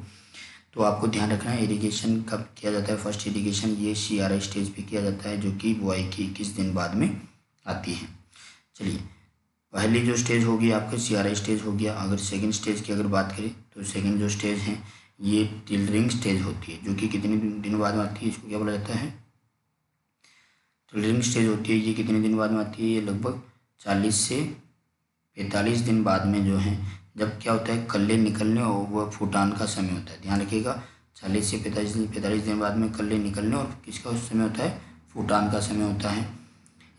तो आपको ध्यान रखना है इरिगेशन कब किया जाता है, फर्स्ट इरिगेशन ये CRI स्टेज पे किया जाता है, जो कि बुआई के 21 दिन बाद में आती है। चलिए, पहली जो स्टेज होगी आपका CRI स्टेज हो गया। अगर सेकंड स्टेज की अगर बात करें तो सेकंड जो स्टेज है ये टिलरिंग स्टेज होती है, जो कि कितने दिन बाद में आती है, इसको क्या बोला जाता है, टिलरिंग स्टेज होती है। ये कितने दिन बाद में आती है, ये लगभग 40 से 45 दिन बाद में जो है, जब क्या होता है, कल्ले निकलने और वह फूटान का समय होता है। ध्यान रखिएगा, 40 से 45 दिन बाद में कल्ले निकलने और किसका समय होता है, फूटान का समय होता है।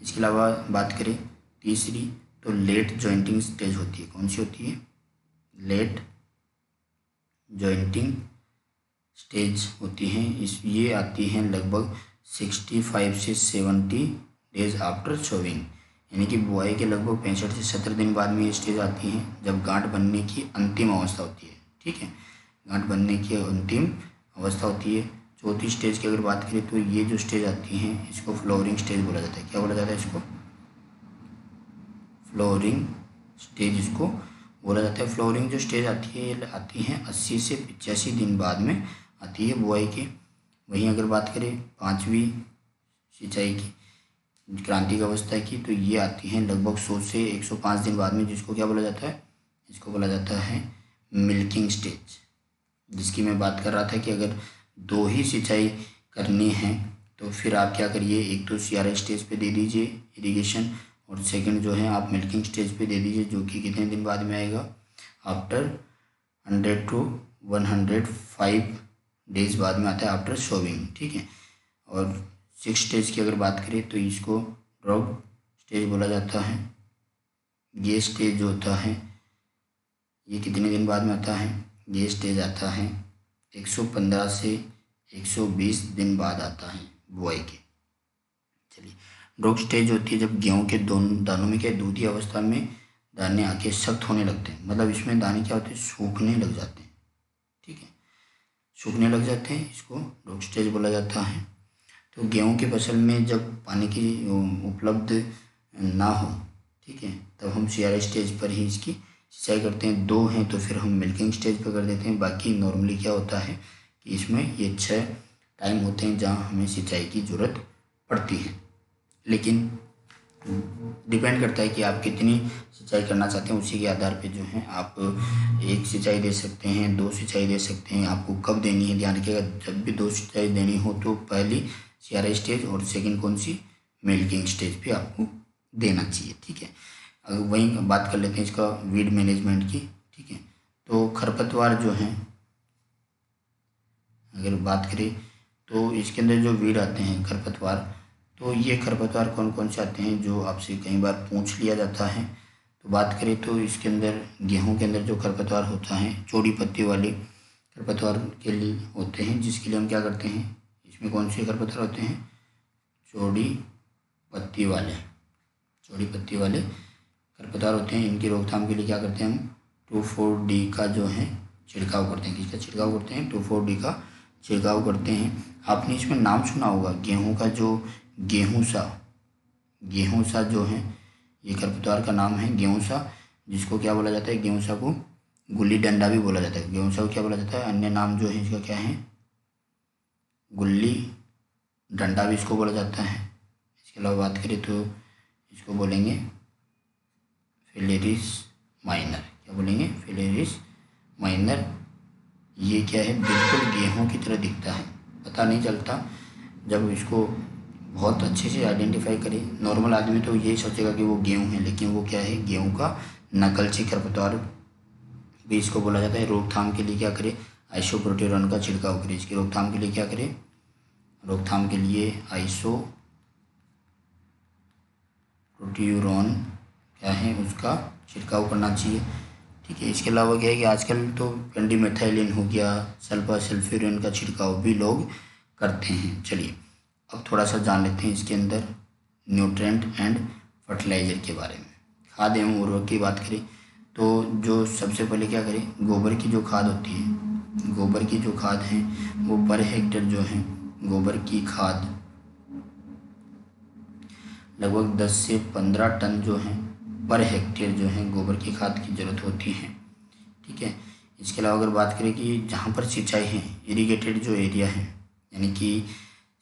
इसके अलावा बात करें तीसरी तो लेट जॉइंटिंग स्टेज होती है। कौन सी होती है, लेट जॉइंटिंग स्टेज होती हैं। ये आती हैं लगभग 65 से 70 डेज आफ्टर सोविंग, यानी कि बुआई के लगभग 65 से 70 दिन बाद में ये स्टेज आती हैं, जब गांठ बनने की अंतिम अवस्था होती है, ठीक है, गांठ बनने की अंतिम अवस्था होती है। चौथी स्टेज की अगर बात करें तो ये जो स्टेज आती हैं इसको फ्लावरिंग स्टेज बोला जाता है। क्या बोला जाता है, इसको फ्लावरिंग स्टेज इसको बोला जाता है। फ्लावरिंग जो स्टेज आती है ये आती हैं 80 से 85 दिन बाद में आती है बुआई के। वहीं अगर बात करें पांचवी सिंचाई की क्रांतिक अवस्था की, तो ये आती हैं लगभग 100 से 105 दिन बाद में, जिसको क्या बोला जाता है, इसको बोला जाता है मिल्किंग स्टेज, जिसकी मैं बात कर रहा था कि अगर 2 ही सिंचाई करनी है तो फिर आप क्या करिए, एक तो CRI स्टेज पे दे दीजिए इरिगेशन, और सेकंड जो है आप मिल्किंग स्टेज पे दे दीजिए, जो कि कितने दिन बाद में आएगा, आफ्टर 100 to 105 डेज बाद में आता है, आफ्टर सोविंग, ठीक है। और 6 स्टेज की अगर बात करें तो इसको ड्रॉप स्टेज बोला जाता है। ये स्टेज जो होता है ये कितने दिन बाद में आता है, ये स्टेज आता है 115 से 120 दिन बाद आता है बुआई के। चलिए, ड्रॉप स्टेज होती है जब गेहूं के दोनों दानों में क्या दूधी अवस्था में दाने आके सख्त होने लगते हैं, मतलब इसमें दाने क्या होते हैं, सूखने लग जाते हैं, ठीक है, सूखने लग जाते हैं, इसको ड्रॉप स्टेज बोला जाता है। तो गेहूं की फसल में जब पानी की उपलब्ध ना हो, ठीक है, तब हम CRI स्टेज पर ही इसकी सिंचाई करते हैं। 2 हैं तो फिर हम मिल्किंग स्टेज पर कर देते हैं। बाकी नॉर्मली क्या होता है कि इसमें ये 6 टाइम होते हैं जहाँ हमें सिंचाई की ज़रूरत पड़ती है, लेकिन डिपेंड करता है कि आप कितनी सिंचाई करना चाहते हैं, उसी के आधार पे जो है आप 1 सिंचाई दे सकते हैं, 2 सिंचाई दे सकते हैं। आपको कब देनी है, ध्यान रखिएगा, जब भी 2 सिंचाई देनी हो तो पहली CRI स्टेज और सेकंड कौन सी, मिल्किंग स्टेज पे आपको देना चाहिए, ठीक है। अगर वहीं बात कर लेते हैं इसका वीड मैनेजमेंट की, ठीक है। तो खरपतवार जो हैं अगर बात करें तो इसके अंदर जो वीड आते हैं खरपतवार, तो ये खरपतवार कौन कौन से आते हैं जो आपसे कई बार पूछ लिया जाता है। तो बात करें तो इसके अंदर गेहूं के अंदर जो खरपतवार होता है चौड़ी पत्ती वाले खरपतवार के लिए होते हैं, जिसके लिए हम क्या करते हैं, इसमें कौन से खरपतवार होते हैं, चौड़ी पत्ती वाले खरपतवार होते हैं। इनकी रोकथाम के लिए क्या करते हैं हम 2,4-D का जो है छिड़काव करते हैं। किसका छिड़काव करते हैं, 2,4-D का छिड़काव करते हैं। आपने इसमें नाम सुना होगा गेहूं का, जो गेहूंसा जो है ये खरपतवार का नाम है गेहूंसा, जिसको क्या बोला जाता है, गेहूंसा को गुल्ली डंडा भी बोला जाता है। गेहूंसा को क्या बोला जाता है, अन्य नाम जो है इसका क्या है, गुल्ली डंडा भी इसको बोला जाता है। इसके अलावा बात करें तो इसको बोलेंगे फिलेरिस माइनर। क्या बोलेंगे, फिलेरिस माइनर। ये क्या है, बिल्कुल गेहूं की तरह दिखता है, पता नहीं चलता। जब इसको बहुत अच्छे से आइडेंटिफाई करें, नॉर्मल आदमी तो यही सोचेगा कि वो गेहूं है, लेकिन वो क्या है, गेहूं का नकलची खरपतवार भी इसको बोला जाता है। रोकथाम के लिए क्या करें, आइसोप्रोटेरॉन का छिड़काव करें। इसकी रोकथाम के लिए क्या करें, रोकथाम के लिए आइसोप्रोटेरॉन क्या है उसका छिड़काव करना चाहिए। ठीक है। इसके अलावा क्या है कि आजकल तो पेंडिमेथाइलिन हो गया, सल्फा सल्फ्यूरिन का छिड़काव भी लोग करते हैं। चलिए अब थोड़ा सा जान लेते हैं इसके अंदर न्यूट्रेंट एंड फर्टिलाइज़र के बारे में। खाद एवं उर्वरक की बात करें तो जो सबसे पहले क्या करें, गोबर की जो खाद होती है, गोबर की जो खाद है वो पर हेक्टेयर जो है गोबर की खाद लगभग 10 से 15 टन जो है पर हेक्टेयर जो है गोबर की खाद की ज़रूरत होती है। ठीक है। इसके अलावा अगर बात करें कि जहाँ पर सिंचाई है, इरिगेटेड जो एरिया है, यानी कि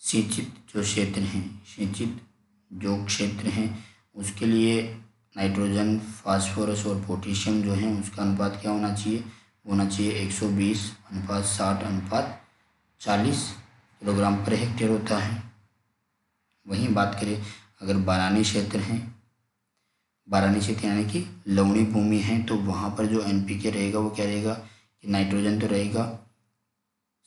सिंचित जो क्षेत्र हैं उसके लिए नाइट्रोजन, फास्फोरस और पोटेशियम जो है उसका अनुपात क्या होना चाहिए, होना चाहिए 120:60:40 किलोग्राम पर हेक्टेयर होता है। वहीं बात करें अगर बारानी क्षेत्र यानी कि लवणी भूमि है, तो वहाँ पर जो NPK रहेगा वो क्या रहेगा कि नाइट्रोजन तो रहेगा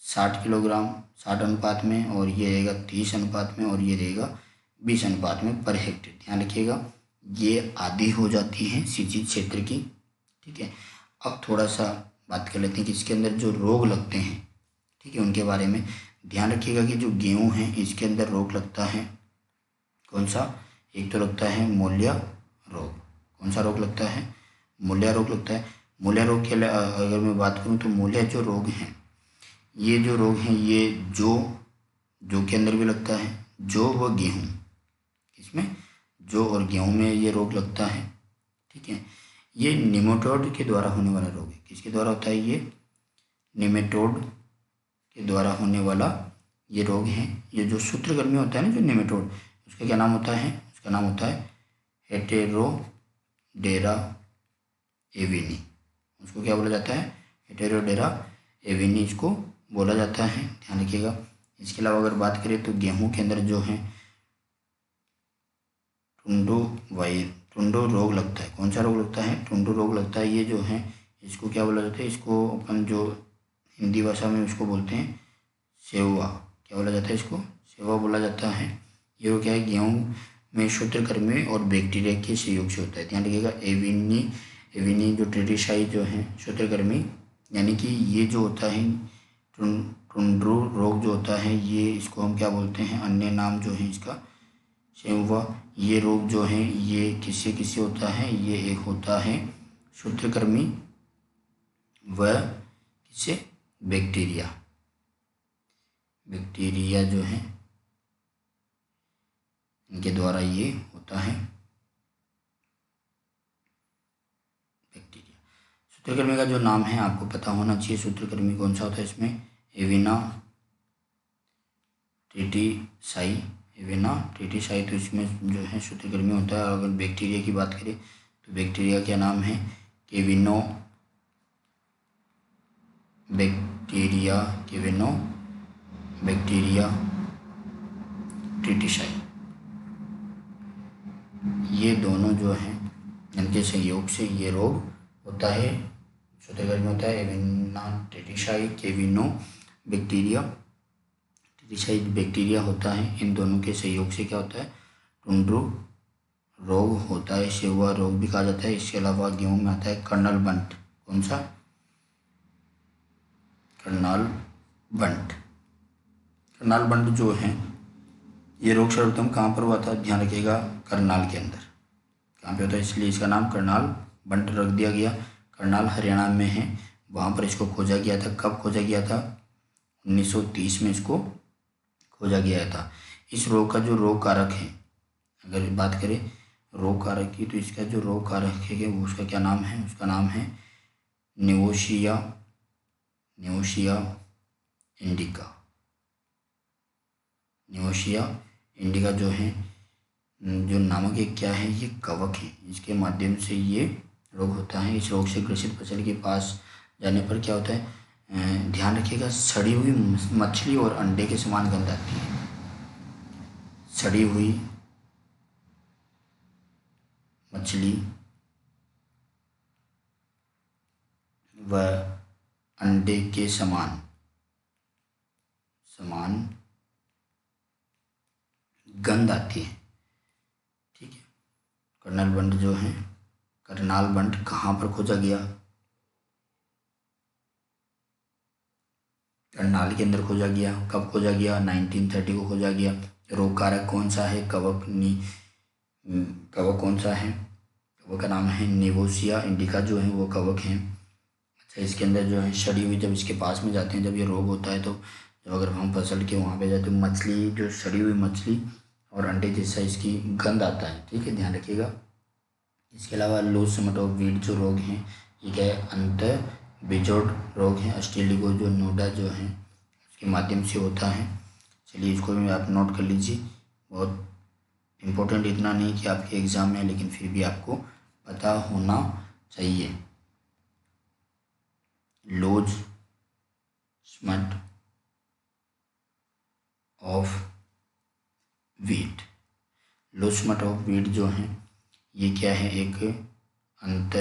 60 किलोग्राम 60 अनुपात में, और ये रहेगा 30 अनुपात में, और ये रहेगा 20 अनुपात में पर हेक्टेयर। ध्यान रखिएगा ये आधी हो जाती है सिंचित क्षेत्र की। ठीक है। अब थोड़ा सा बात कर लेते हैं कि इसके अंदर जो रोग लगते हैं, ठीक है, उनके बारे में। ध्यान रखिएगा कि जो गेहूँ है इसके अंदर रोग लगता है कौन सा, एक तो लगता है मूल्या रोग। कौन सा रोग लगता है, मूल्या रोग लगता है। मूल्या रोग के अगर मैं बात करूँ तो मूल्या जो रोग हैं, ये जो रोग हैं ये जो के अंदर भी लगता है, जो व गेहूँ, इसमें जो और गेहूँ में ये रोग लगता है। ठीक है। ये निमेटोड के द्वारा होने वाला रोग है। किसके द्वारा होता है, ये निमेटोड के द्वारा होने वाला ये रोग है। ये जो सूत्रकृमि होता है ना, जो निमेटोड, उसका क्या नाम होता है, उसका नाम होता है हेटेरोडेरा एविनी। उसको क्या बोला जाता है, हेटेरोडेरा एविनी इसको बोला जाता है। ध्यान रखिएगा। इसके अलावा अगर बात करें तो गेहूं के अंदर जो है टुंडो रोग लगता है। कौन सा रोग लगता है, टुंडो रोग लगता है। ये जो है इसको क्या बोला जाता है, इसको अपन जो हिंदी भाषा में उसको बोलते हैं सेवा। क्या बोला जाता है, इसको सेवा बोला जाता है। ये वो क्या है, गेहूँ में सूत्रकृमि और बैक्टीरिया के सहयोग से होता है। ध्यान रखिएगा एविनी जो ट्रेटिसाई जो है सूत्रकृमि, यानी कि ये जो होता है टुंड्रो रोग जो होता है, ये इसको हम क्या बोलते हैं, अन्य नाम जो है इसका सेवा। ये रोग जो है ये किससे होता है, ये एक होता है सूत्रकृमि व किससे, बैक्टीरिया जो है इनके द्वारा ये होता है बैक्टीरिया। सूत्रकृमि का जो नाम है आपको पता होना चाहिए। सूत्रकृमि कौन सा होता है इसमें, एविना ट्रेटिसाई तो इसमें जो है सूत्रकृमि होता है। और अगर बैक्टीरिया की बात करें तो बैक्टीरिया का नाम है केविनो बैक्टीरिया ट्रेटिसाई। ये दोनों जो हैं इनके सहयोग से ये रोग होता है, सूत्रकृमि होता है एविना ट्रेटिसाई, केविनो बैक्टीरिया ट्रेटिसाई बैक्टीरिया होता है। इन दोनों के सहयोग से क्या होता है, टुंड्रो रोग होता है, इसे हुआ रोग भी कहा जाता है। इसके अलावा गेहूं में आता है कर्नल बंट। कौन सा? कर्नल बंट। कर्नल बंट जो है ये रोग सर्वप्रथम कहाँ पर हुआ था? ध्यान रखिएगा, करनाल के अंदर। कहाँ पे होता है, इसलिए इसका नाम करनाल बंट रख दिया गया। करनाल हरियाणा में है, वहाँ पर इसको खोजा गया था। कब खोजा गया था? 1930 में इसको खोजा गया था। इस रोग का जो रोग कारक है, अगर बात करें रोग कारक की, तो इसका जो रोग कारक है वो उसका क्या नाम है? उसका नाम है निवोशिया इंडिका। निवोशिया इंडिका जो है, जो नामक एक क्या है, ये कवक है, इसके माध्यम से ये रोग होता है। इस रोग से ग्रसित फसल के पास जाने पर क्या होता है? ध्यान रखिएगा, सड़ी हुई मछली और अंडे के समान गंध आती है। सड़ी हुई मछली व अंडे के समान गंध आती है। ठीक है। कर्नल बंट जो है, करनाल बंट कहाँ पर खोजा गया? करनाल के अंदर खोजा गया। कब खोजा गया? 1930 को खोजा गया। रोग कारक कौन सा है? कवक कौन सा है? कवक का नाम है निवोशिया इंडिका जो है वो कवक है। अच्छा, इसके अंदर जो है सड़ी हुई, जब इसके पास में जाते हैं, जब ये रोग होता है, तो जब अगर हम फसल के वहाँ पे जाते हैं, मछली जो सड़ी हुई मछली और अंडे जैसा इसकी गंध आता है। ठीक है, ध्यान रखिएगा। इसके अलावा लूज स्मट ऑफ वीट जो रोग हैं, ये क्या है? अंत बेजोड़ रोग है। अस्टिलिगो जो नोडा जो है उसके माध्यम से होता है। चलिए, इसको भी आप नोट कर लीजिए। बहुत इम्पोर्टेंट इतना नहीं कि आपके एग्ज़ाम में, लेकिन फिर भी आपको पता होना चाहिए। Loose smut of wheat. Loose smut of wheat जो है ये क्या है? एक अंत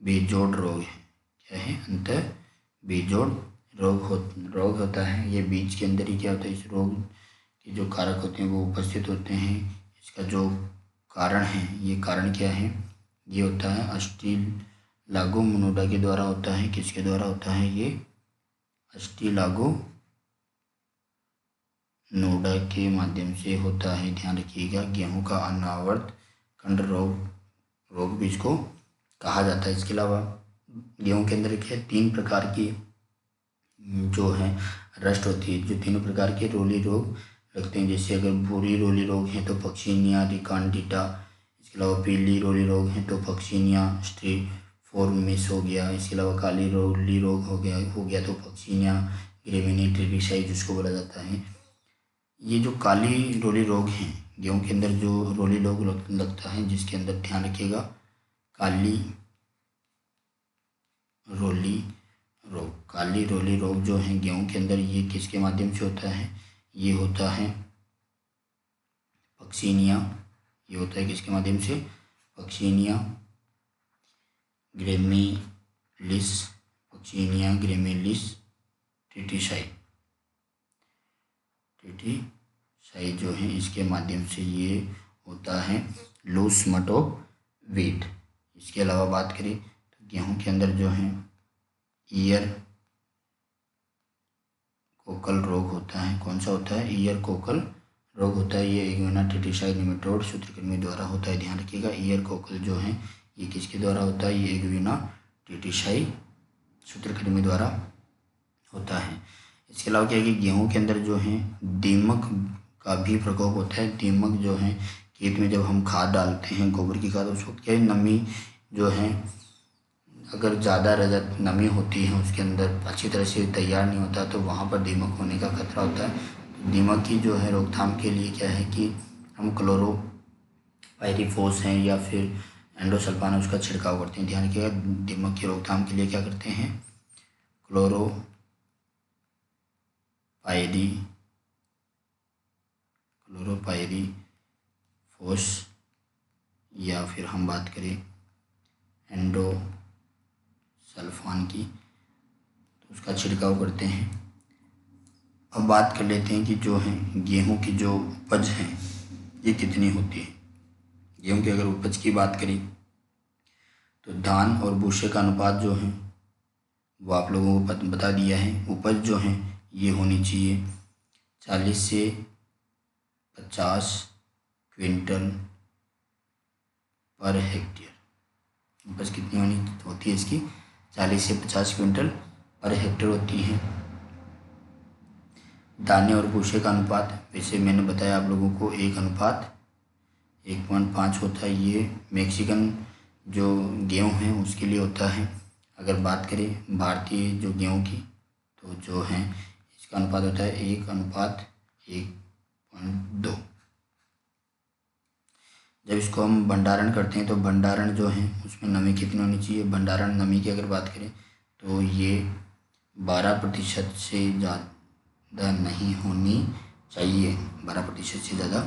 बेजोड़ रोग है। क्या है? अंत बेजोड़ रोग होता है। ये बीज के अंदर ही क्या होता है? इस रोग के जो कारक होते हैं वो उपस्थित होते हैं। इसका जो कारण है, ये कारण क्या है? ये होता है अस्टिलागो मोनोडा के द्वारा होता है। किसके द्वारा होता है? ये अस्टिलागो नोडा के माध्यम से होता है। ध्यान रखिएगा। गेहूं का अनावर्त खंड रोग भी इसको कहा जाता है। इसके अलावा गेहूं के अंदर क्या 3 प्रकार की जो है रस्ट होती है, जो तीनों प्रकार के रोली रोग रखते हैं। जैसे अगर भूरी रोली रोग है तो पक्सीनिया रिकांडिटा। इसके अलावा पीली रोली रोग है तो पक्सीनिया स्ट्रीफोर्मिस हो गया। इसके अलावा काली रोली रोग हो गया तो पक्सीनिया ग्रेविनी ट्रिपिसाई जिसको बोला जाता है। ये जो काली रोली रोग हैं, गेहूं के अंदर जो रोली रोग लगता है, जिसके अंदर ध्यान रखिएगा, काली रोली रोग जो है गेहूं के अंदर, ये किसके माध्यम से होता है? ये होता है पक्सीनिया। ये होता है किसके माध्यम से? पक्सीनिया ग्रेमिलिस ट्रिटिसाई जो है, इसके माध्यम से ये होता है लूज स्मट ऑफ वीट। इसके अलावा बात करें तो गेहूं के अंदर जो है ईयर कोकल रोग होता है। कौन सा होता है? ईयर कोकल रोग होता है। ये इग्विना ट्रिटिसाई निमेटोड सूत्रकृमि द्वारा होता है। ध्यान रखिएगा, ईयर कोकल जो है ये किसके द्वारा होता है? ये इग्विना ट्रिटिसाई सूत्रकृमि द्वारा होता है। इसके अलावा क्या है कि गेहूं के अंदर जो है दीमक का भी प्रकोप होता है। दीमक जो है खेत में जब हम खाद डालते हैं, गोबर की खाद, उस वक्त क्या है, नमी जो है अगर ज़्यादा नमी होती है, उसके अंदर अच्छी तरह से तैयार नहीं होता, तो वहाँ पर दीमक होने का खतरा होता है। तो दीमक की जो है रोकथाम के लिए क्या है कि हम क्लोरोपाइरीफोस हैं या फिर एंडोसल्फान उसका छिड़काव करते हैं। ध्यान रखिएगा, दीमक की रोकथाम के लिए क्या करते हैं? क्लोरोपाइरीफोस या फिर हम बात करें एंडोसल्फान की, तो उसका छिड़काव करते हैं। अब बात कर लेते हैं कि जो है गेहूं की जो उपज है ये कितनी होती है। गेहूँ की अगर उपज की बात करें तो धान और भूसे का अनुपात जो है वो आप लोगों को बता दिया है। उपज जो है ये होनी चाहिए 40 से 50 क्विंटल पर हेक्टेयर। उपज कितनी होती है इसकी? 40 से 50 क्विंटल पर हेक्टेयर होती है। दाने और भूसे का अनुपात वैसे मैंने बताया आप लोगों को 1:1.5 होता है। ये मैक्सिकन जो गेहूँ है उसके लिए होता है। अगर बात करें भारतीय जो गेहूँ की तो जो है इसका अनुपात होता है 1:1.2। जब इसको हम भंडारण करते हैं तो भंडारण जो है उसमें नमी कितनी होनी चाहिए? भंडारण नमी की अगर बात करें तो ये 12% से ज़्यादा नहीं होनी चाहिए। 12% से ज़्यादा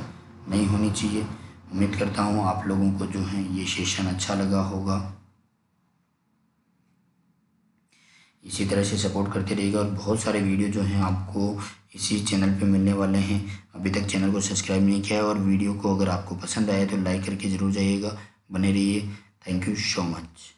नहीं होनी चाहिए। उम्मीद करता हूँ आप लोगों को जो है ये सेशन अच्छा लगा होगा। इसी तरह से सपोर्ट करते रहिएगा और बहुत सारे वीडियो जो हैं आपको इसी चैनल पे मिलने वाले हैं। अभी तक चैनल को सब्सक्राइब नहीं किया है और वीडियो को अगर आपको पसंद आए तो लाइक करके ज़रूर जाइएगा। बने रहिए। Thank you so much.